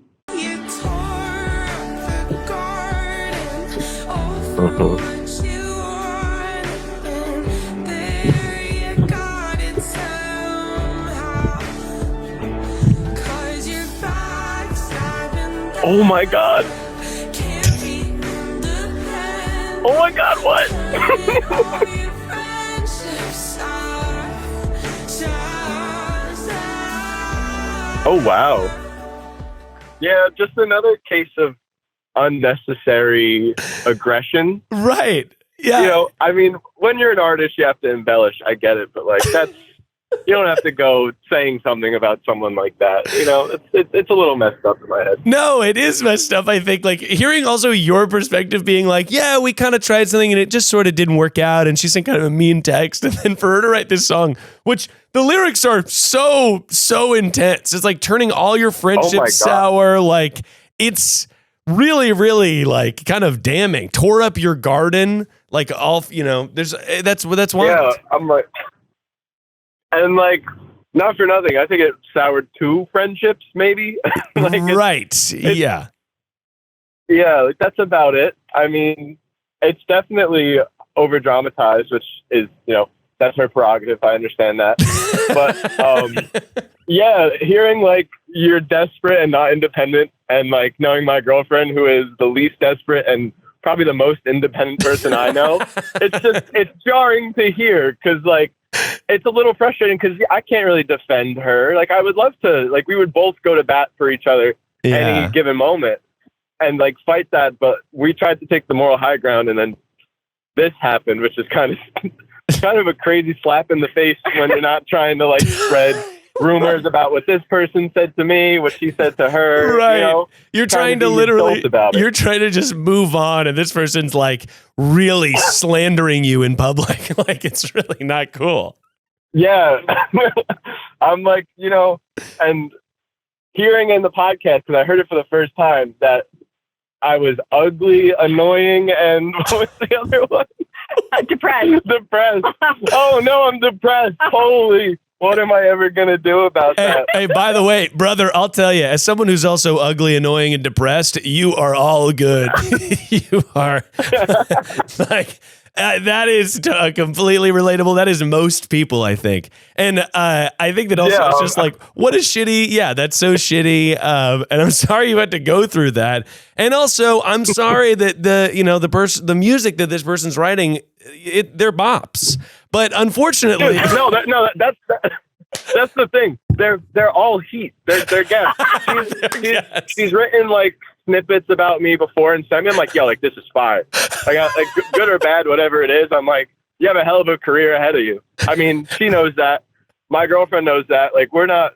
Oh my God. Oh my God, what? Oh, wow. Yeah, just another case of unnecessary aggression. Right. Yeah. You know, I mean, when you're an artist, you have to embellish. I get it, but like you don't have to go saying something about someone like that. You know, it's a little messed up in my head. No, it is messed up. I think like hearing also your perspective being like, yeah, we kind of tried something and it just sort of didn't work out. And she sent kind of a mean text. And then for her to write this song, which the lyrics are so intense. It's like turning all your friendships sour. Like it's really, really like kind of damning. Tore up your garden. Like all, you know, that's wild. Yeah, I'm like, and like, not for nothing, I think it soured 2 friendships, maybe. Like right. Yeah. Yeah, like that's about it. I mean, it's definitely over dramatized, which is, you know, that's her prerogative. I understand that. But yeah, hearing like you're desperate and not independent, and like knowing my girlfriend who is the least desperate and probably the most independent person I know, it's jarring to hear, because like it's a little frustrating because I can't really defend her. Like I would love to, like we would both go to bat for each other any given moment and like fight that, but we tried to take the moral high ground, and then this happened, which is kind of a crazy slap in the face when you're not trying to like spread rumors about what this person said to me, what she said to her. Right. You know, you're trying to literally, you're trying to just move on. And this person's like really slandering you in public. Like it's really not cool. Yeah. I'm like, you know, and hearing in the podcast, because I heard it for the first time, that I was ugly, annoying, and what was the other one? Depressed. Depressed. Oh no, I'm depressed. Holy. What am I ever going to do about that? Hey, by the way, brother, I'll tell you, as someone who's also ugly, annoying, and depressed, you are all good. You are like, that is completely relatable. That is most people, I think. And I think that also it's just like, what a shitty, that's so shitty. And I'm sorry you had to go through that. And also, I'm sorry that the music that this person's writing, they're bops. But unfortunately, that's the thing. They're all heat. They're gas. She's written like snippets about me before and sent me. I'm like, yo, like this is fire. Like good or bad, whatever it is. I'm like, you have a hell of a career ahead of you. I mean, she knows that. My girlfriend knows that. Like we're not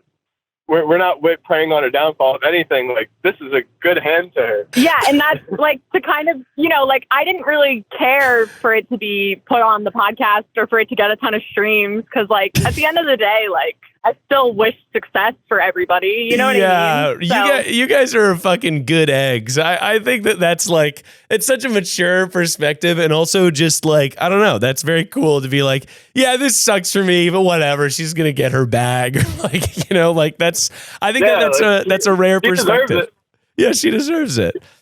preying on her downfall. If anything, like this is a good hand to her. Yeah, and that's like to kind of, you know, like I didn't really care for it to be put on the podcast or for it to get a ton of streams, because like at the end of the day, like I still wish success for everybody. You know what I mean? Yeah, you guys are fucking good eggs. I think that's like, it's such a mature perspective, and also just like, I don't know, that's very cool to be like, yeah, this sucks for me, but whatever, she's gonna get her bag. Like, you know, like I think that's a rare perspective. Yeah, she deserves it.